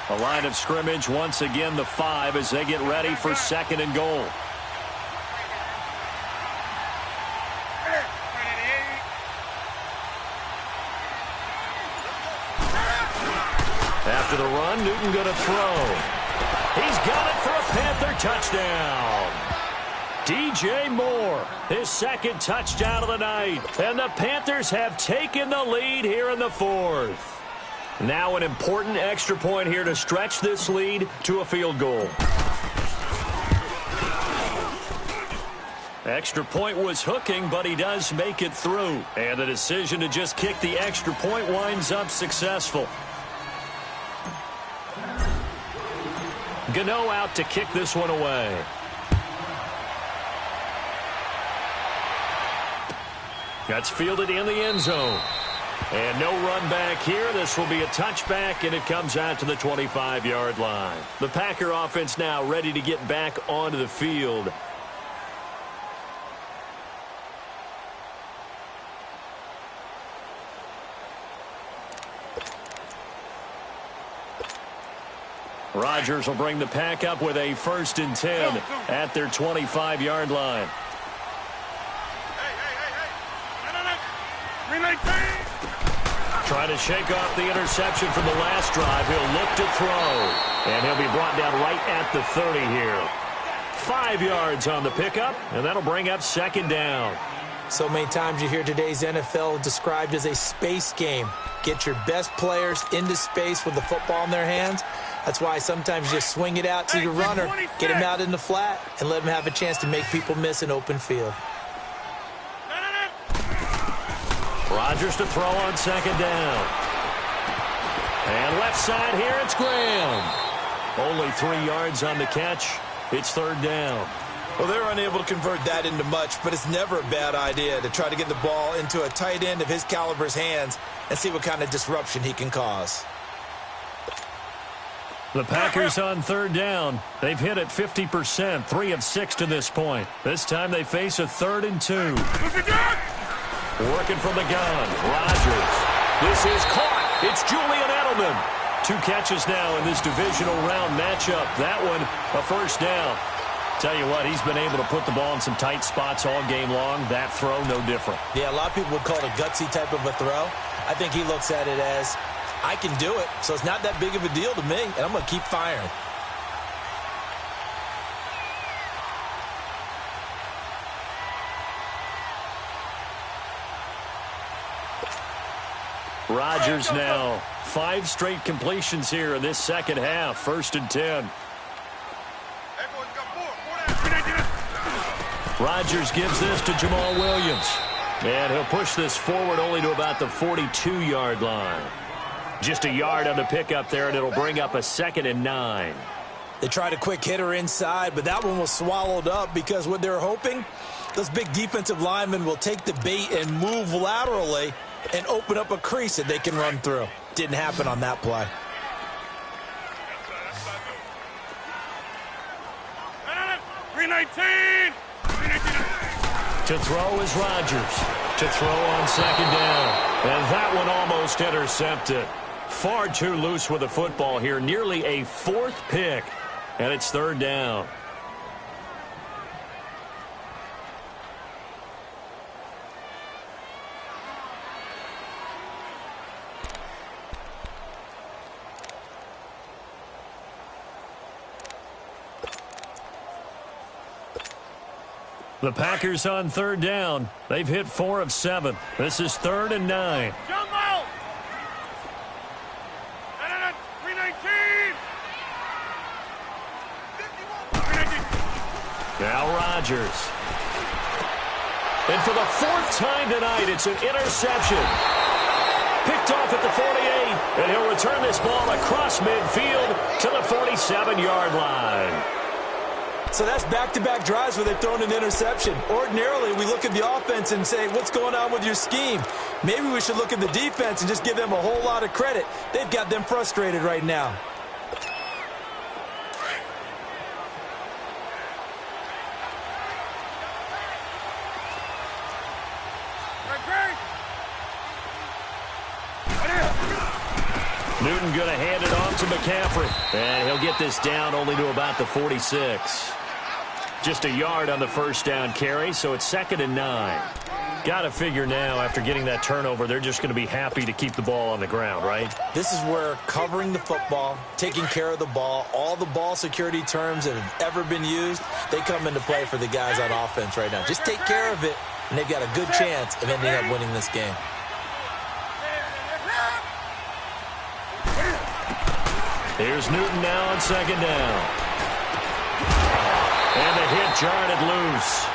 A line of scrimmage, once again the 5 as they get ready for 2nd and goal. After the run, Newton going to throw. He's got it for a Panther touchdown. DJ Moore, his 2nd touchdown of the night. And the Panthers have taken the lead here in the 4th. Now an important extra point here to stretch this lead to a field goal. Extra point was hooking, but he does make it through. And the decision to just kick the extra point winds up successful. Gano out to kick this one away. That's fielded in the end zone. And no run back here. This will be a touchback, and it comes out to the 25-yard line. The Packer offense now ready to get back onto the field. Rodgers will bring the Pack up with a 1st and 10 at their 25-yard line. Trying to shake off the interception from the last drive. He'll look to throw. And he'll be brought down right at the 30 here. 5 yards on the pickup, and that'll bring up 2nd down. So many times you hear today's NFL described as a space game. Get your best players into space with the football in their hands. That's why sometimes just swing it out to the runner, get him out in the flat, and let him have a chance to make people miss an open field. Rodgers to throw on second down. And left side here, it's Graham. Only 3 yards on the catch. It's third down. Well, they're unable to convert that into much, but it's never a bad idea to try to get the ball into a tight end of his caliber's hands and see what kind of disruption he can cause. The Packers on third down. They've hit it 50%, 3 of 6 to this point. This time they face a 3rd and 2. Working from the gun, Rodgers. This is caught. It's Julian Edelman. 2 catches now in this divisional round matchup. That one, a first down. Tell you what, he's been able to put the ball in some tight spots all game long. That throw, no different. Yeah, a lot of people would call it a gutsy type of a throw. I think he looks at it as, I can do it, so it's not that big of a deal to me, and I'm going to keep firing. Rodgers now. 5 straight completions here in this second half. 1st and 10. Rodgers gives this to Jamal Williams. And he'll push this forward only to about the 42-yard line. Just a yard on the pickup there, and it'll bring up a 2nd and 9. They tried a quick hitter inside, but that one was swallowed up because what they're hoping, those big defensive linemen will take the bait and move laterally and open up a crease that they can run through. Didn't happen on that play. To throw is Rodgers. To throw on second down. And that one almost intercepted. Far too loose with the football here. Nearly a 4th pick. And it's 3rd down. The Packers on third down. They've hit 4 of 7. This is 3rd and 9. Jump out! 319! Now Rodgers. And for the 4th time tonight, it's an interception. Picked off at the 48, and he'll return this ball across midfield to the 47-yard line. So that's back-to-back drives where they've thrown an interception. Ordinarily, we look at the offense and say, what's going on with your scheme? Maybe we should look at the defense and just give them a whole lot of credit. They've got them frustrated right now. Newton going to hand it off to McCaffrey. And he'll get this down only to about the 46. Just a yard on the first down carry, so it's 2nd and 9. Got to figure now, after getting that turnover, they're just going to be happy to keep the ball on the ground, right? This is where covering the football, taking care of the ball, all the ball security terms that have ever been used, they come into play for the guys on offense right now. Just take care of it, and they've got a good chance of ending up winning this game. Here's Newton now on second down. And the hit jarred it loose.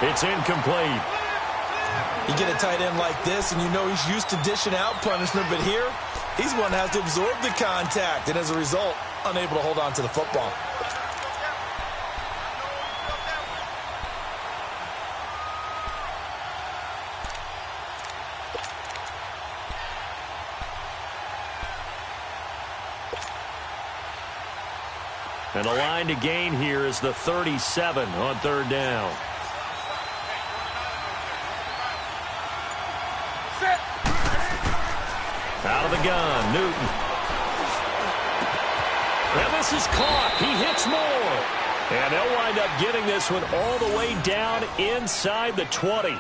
It's incomplete. You get a tight end like this, and you know he's used to dishing out punishment, but here, he's one that has to absorb the contact, and as a result, unable to hold on to the football. And the line to gain here is the 37 on third down. Out of the gun, Newton. And this is caught. He hits more. And they'll wind up getting this one all the way down inside the 20.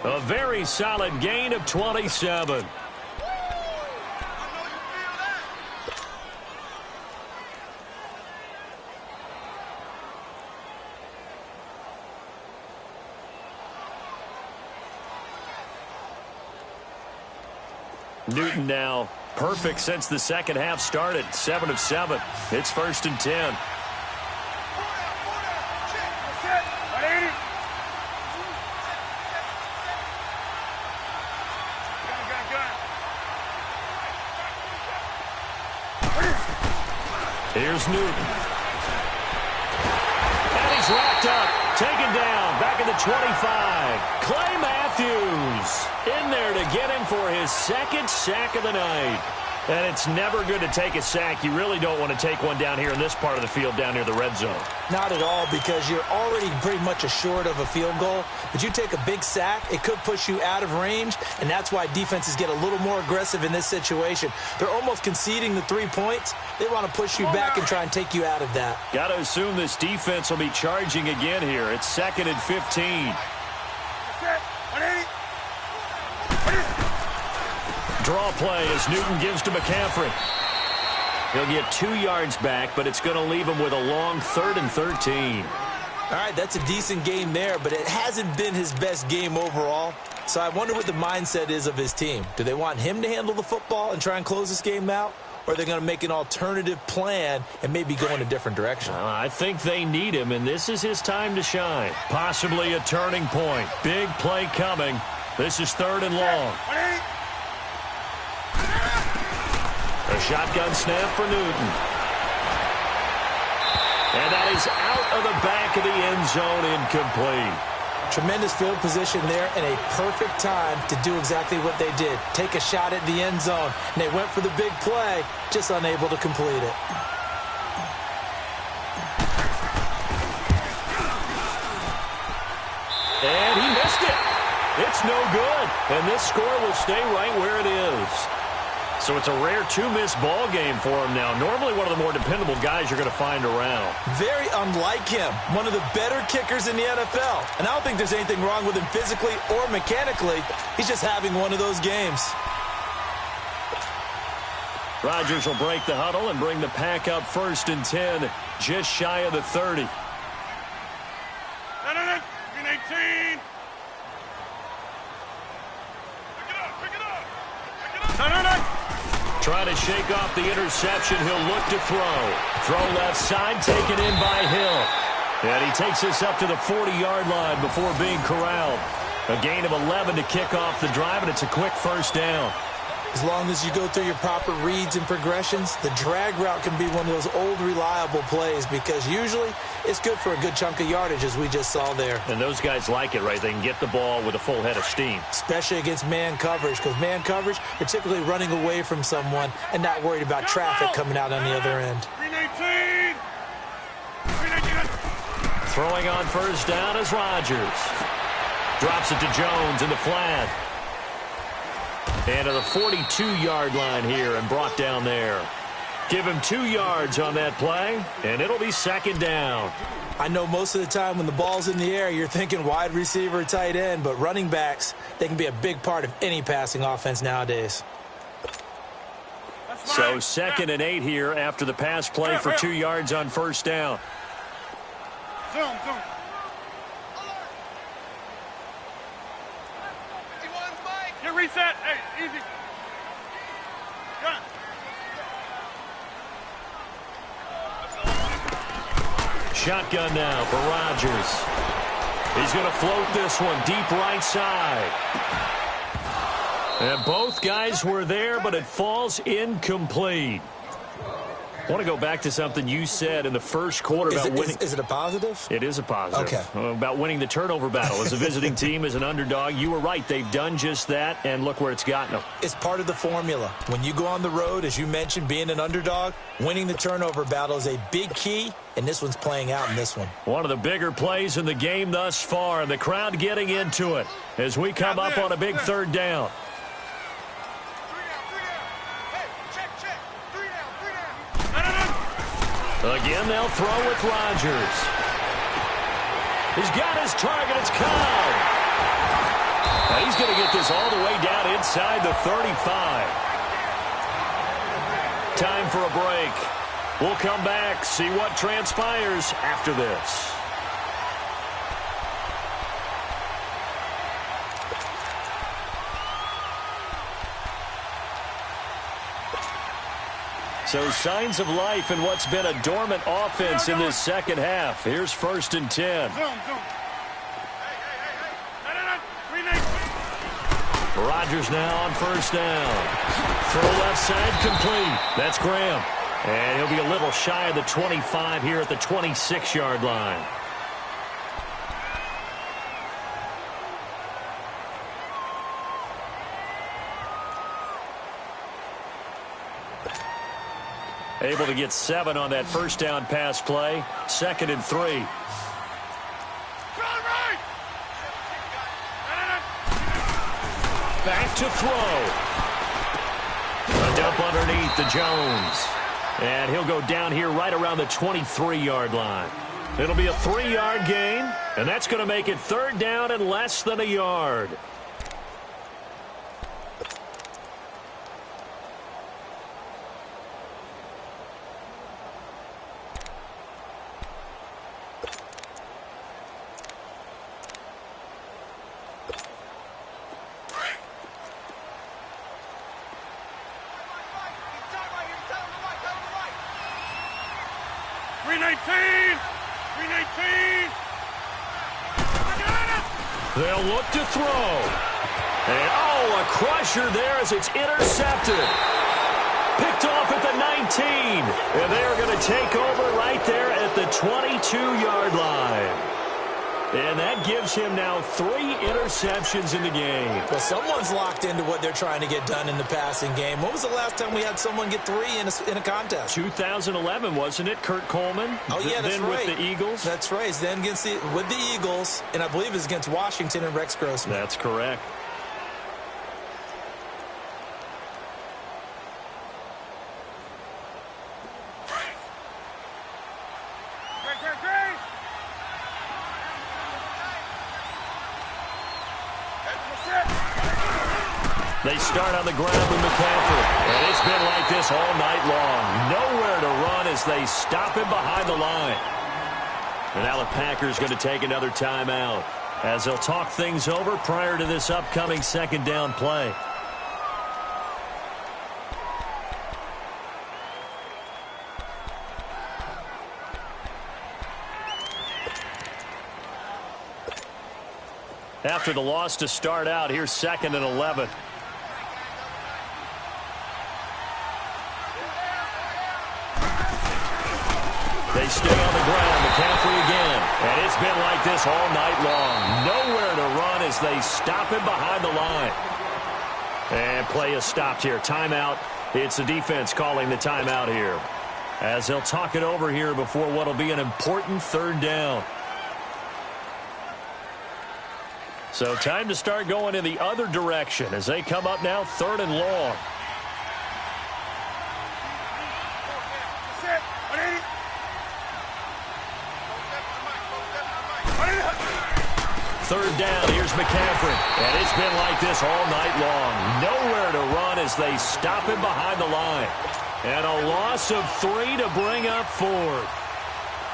A very solid gain of 27. Newton now Perfect since the second half started. 7 of 7. It's 1st and 10. Here's Newton. And he's wrapped up. Taken down. Back at the 25. Clay Matthews in there to get him for his second sack of the night. And it's never good to take a sack. You really don't want to take one down here in this part of the field down near the red zone. Not at all, because you're already pretty much assured of a field goal. But you take a big sack, it could push you out of range, and that's why defenses get a little more aggressive in this situation. They're almost conceding the 3 points. They want to push you back and try and take you out of that. Got to assume this defense will be charging again here. It's 2nd and 15. Draw play as Newton gives to McCaffrey. He'll get 2 yards back, but it's going to leave him with a long 3rd and 13. All right, that's a decent game there, but it hasn't been his best game overall. So I wonder what the mindset is of his team. Do they want him to handle the football and try and close this game out? Or are they going to make an alternative plan and maybe go in a different direction? I think they need him, and this is his time to shine. Possibly a turning point. Big play coming. This is 3rd and long. A shotgun snap for Newton. And that is out of the back of the end zone, incomplete. Tremendous field position there and a perfect time to do exactly what they did. Take a shot at the end zone. And they went for the big play, just unable to complete it. And he missed it. It's no good. And this score will stay right where it is. So it's a rare 2-miss ball game for him now. Normally one of the more dependable guys you're going to find around. Very unlike him. One of the better kickers in the NFL. And I don't think there's anything wrong with him physically or mechanically. He's just having one of those games. Rodgers will break the huddle and bring the pack up 1st and 10, just shy of the 30. 18. Trying to shake off the interception. He'll look to throw. Throw left side, taken in by Hill. And he takes this up to the 40-yard line before being corralled. A gain of 11 to kick off the drive, and it's a quick 1st down. As long as you go through your proper reads and progressions, the drag route can be one of those old reliable plays because usually it's good for a good chunk of yardage, as we just saw there. And those guys like it, right? They can get the ball with a full head of steam. Especially against man coverage, because man coverage, they're typically running away from someone and not worried about traffic coming out on the other end. 319. Throwing on 1st down is Rodgers. Drops it to Jones in the flat. And to the 42-yard line here and brought down there. Give him 2 yards on that play, and it'll be 2nd down. I know most of the time when the ball's in the air, you're thinking wide receiver, tight end, but running backs, they can be a big part of any passing offense nowadays. So 2nd and 8 here after the pass play for 2 yards on 1st down. Zoom. Get reset. Hey, easy. Gun. Shotgun now for Rodgers. He's going to float this one deep right side. And both guys were there, but it falls incomplete. I want to go back to something you said in the first quarter about winning. Is it a positive? It is a positive. Okay. About winning the turnover battle. As a visiting team, as an underdog, you were right. They've done just that, and look where it's gotten them. It's part of the formula. When you go on the road, as you mentioned, being an underdog, winning the turnover battle is a big key, and this one's playing out in this one. One of the bigger plays in the game thus far, and the crowd getting into it as we come up on a big 3rd down. Again, they'll throw with Rodgers. He's got his target. It's Cobb. And he's going to get this all the way down inside the 35. Time for a break. We'll come back, see what transpires after this. So signs of life in what's been a dormant offense in this second half. Here's 1st and 10. Rodgers now on 1st down. Throw left side complete. That's Graham. And he'll be a little shy of the 25 here at the 26-yard line. Able to get 7 on that 1st down pass play. 2nd and 3. Back to throw. A dump underneath to Jones. And he'll go down here right around the 23-yard line. It'll be a 3-yard gain, and that's going to make it 3rd down and less than a yard. They'll look to throw. And, a crusher there as it's intercepted. Picked off at the 19. And they're going to take over right there at the 22-yard line. And that gives him now 3 interceptions in the game. Well, someone's locked into what they're trying to get done in the passing game. When was the last time we had someone get 3 in a contest? 2011, wasn't it? Kurt Coleman? Oh, yeah, that's then right. With the Eagles? That's right. Then with the Eagles, and I believe it's against Washington and Rex Grossman. That's correct. They start on the ground with McCaffrey. And it's been like this all night long. Nowhere to run as they stop him behind the line. And now the Packers going to take another timeout as they'll talk things over prior to this upcoming 2nd down play. After the loss to start out, here's 2nd and 11. They stay on the ground. McCaffrey again. And it's been like this all night long. Nowhere to run as they stop him behind the line. And play is stopped here. Timeout. It's the defense calling the timeout here. As they'll talk it over here before what will be an important 3rd down. So time to start going in the other direction as they come up now 3rd and long. Third down, here's McCaffrey. And it's been like this all night long. Nowhere to run as they stop him behind the line. And a loss of 3 to bring up 4th.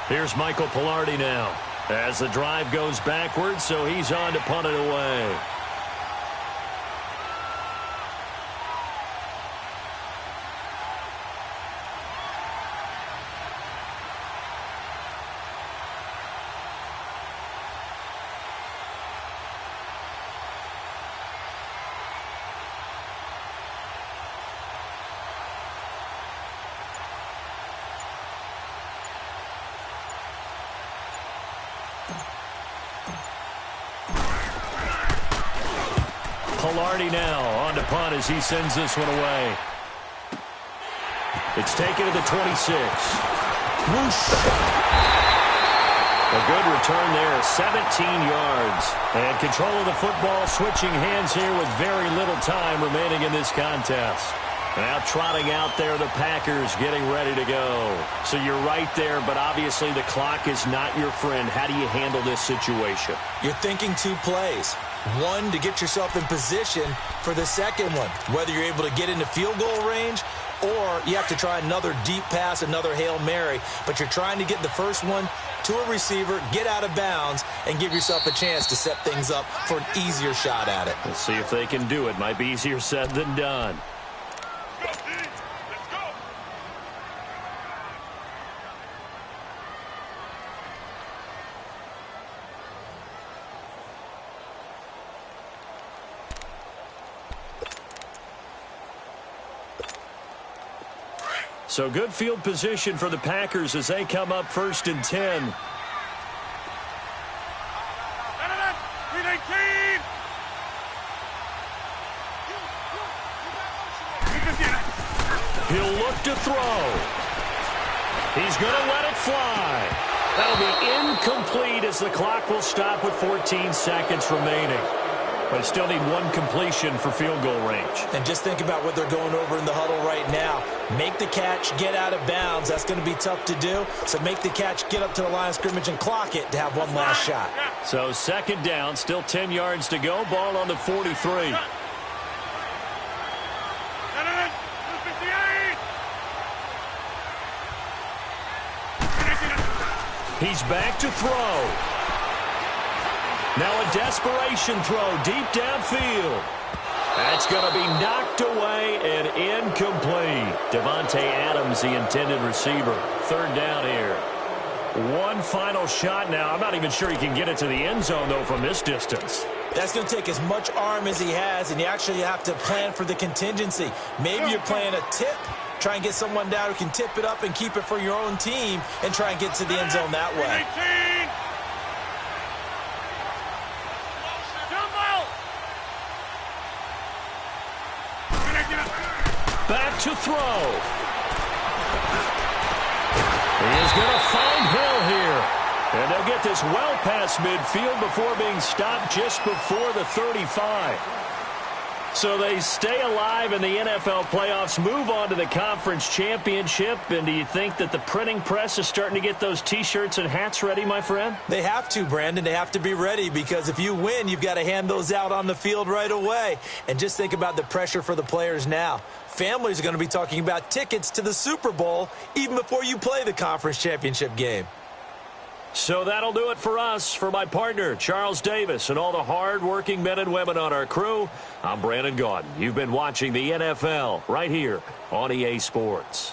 Here's Michael Pilardi now as the drive goes backwards, so he's on to punt it away. Pilardi now on to punt as he sends this one away. It's taken to the 26. Whoosh. A good return there, 17 yards. And control of the football switching hands here with very little time remaining in this contest. Now trotting out there, the Packers getting ready to go. So you're right there, but obviously the clock is not your friend. How do you handle this situation? You're thinking 2 plays. One, to get yourself in position for the second one, whether you're able to get into field goal range or you have to try another deep pass, another Hail Mary. But you're trying to get the first one to a receiver, get out of bounds, and give yourself a chance to set things up for an easier shot at it. Let's see if they can do it. Might be easier said than done. So good field position for the Packers as they come up 1st and 10. Green 18. He'll look to throw. He's going to let it fly. That'll be incomplete as the clock will stop with 14 seconds remaining. But still need one completion for field goal range. And just think about what they're going over in the huddle right now. Make the catch, get out of bounds. That's going to be tough to do. So make the catch, get up to the line of scrimmage, and clock it to have one last shot. So 2nd down, still 10 yards to go. Ball on the 43. He's back to throw. Now a desperation throw deep downfield. That's going to be knocked away and incomplete. Devontae Adams, the intended receiver. 3rd down here. One final shot now. I'm not even sure he can get it to the end zone, though, from this distance. That's going to take as much arm as he has, and you actually have to plan for the contingency. Maybe you're playing a tip. Try and get someone down who can tip it up and keep it for your own team and try and get to the end zone that way. Back to throw. He is going to find Hill here. And they'll get this well past midfield before being stopped just before the 35. So they stay alive in the NFL playoffs, move on to the conference championship. And do you think that the printing press is starting to get those T-shirts and hats ready, my friend? They have to, Brandon. They have to be ready because if you win, you've got to hand those out on the field right away. And just think about the pressure for the players now. Families are going to be talking about tickets to the Super Bowl even before you play the conference championship game. So that'll do it for us. For my partner, Charles Davis, and all the hard-working men and women on our crew, I'm Brandon Gaudin. You've been watching the NFL right here on EA Sports.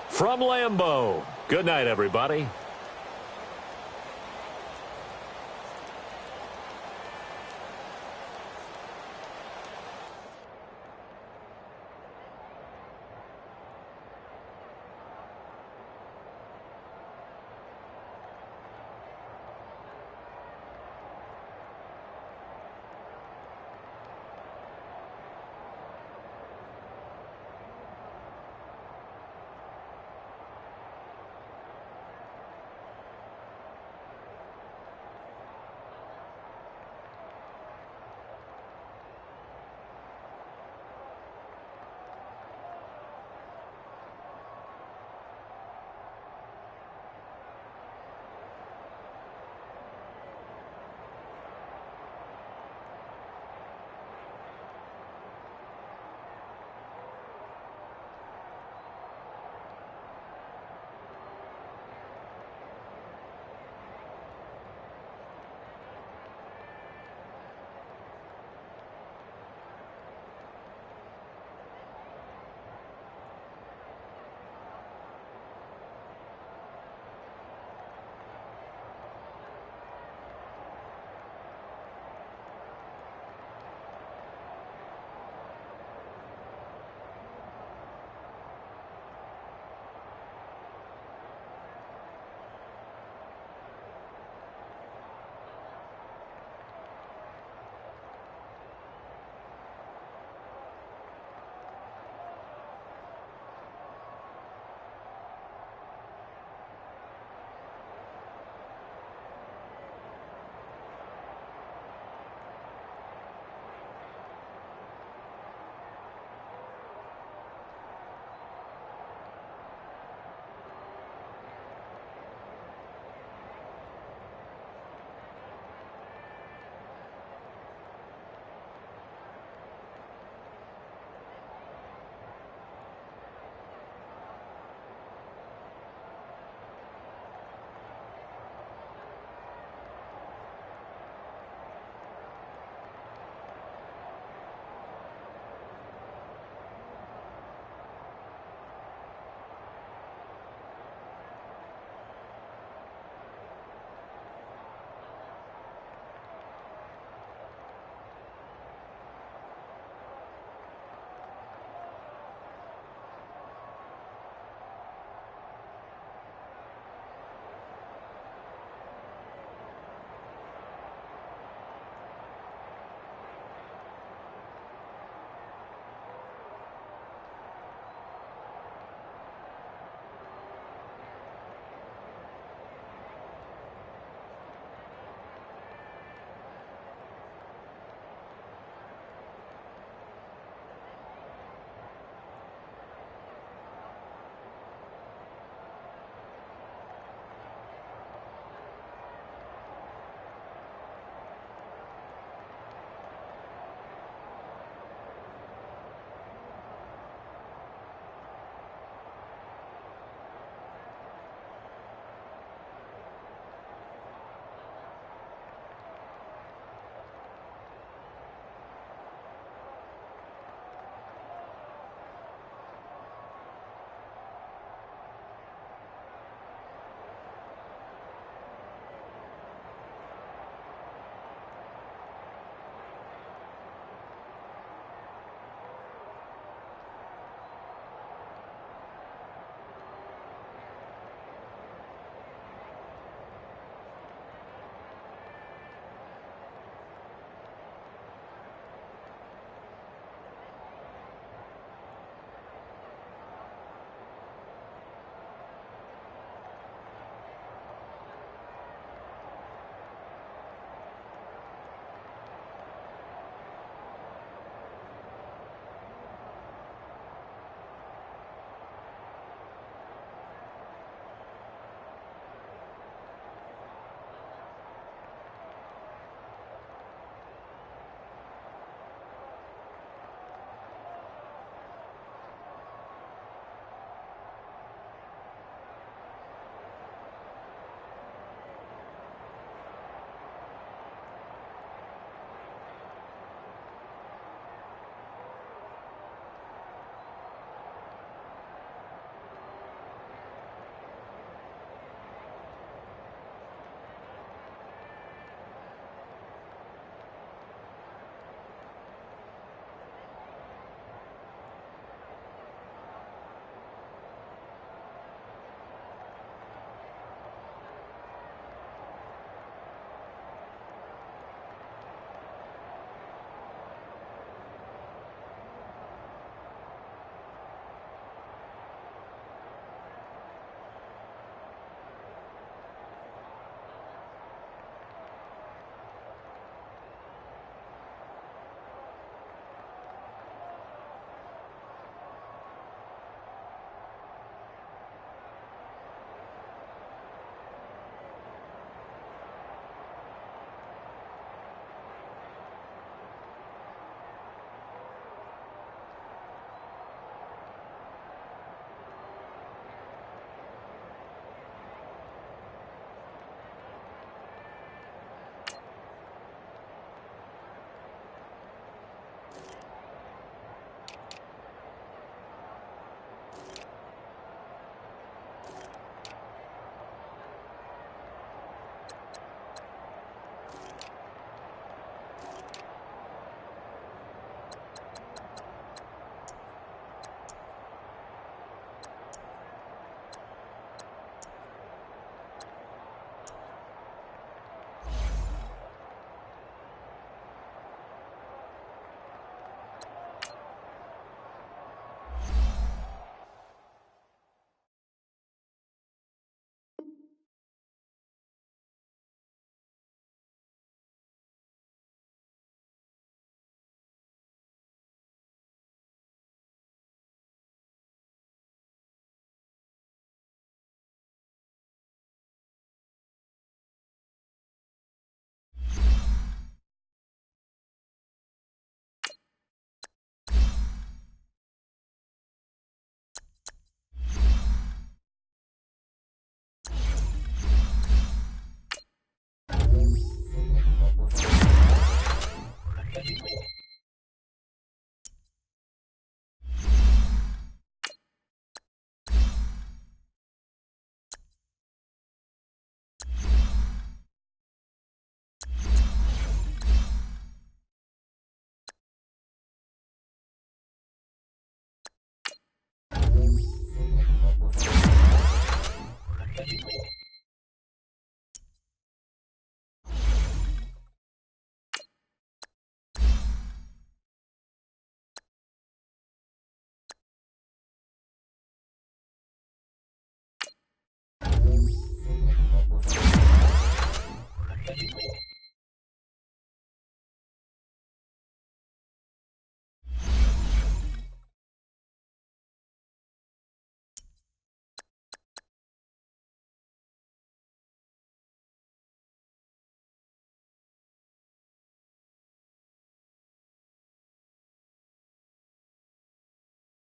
From Lambeau, good night, everybody.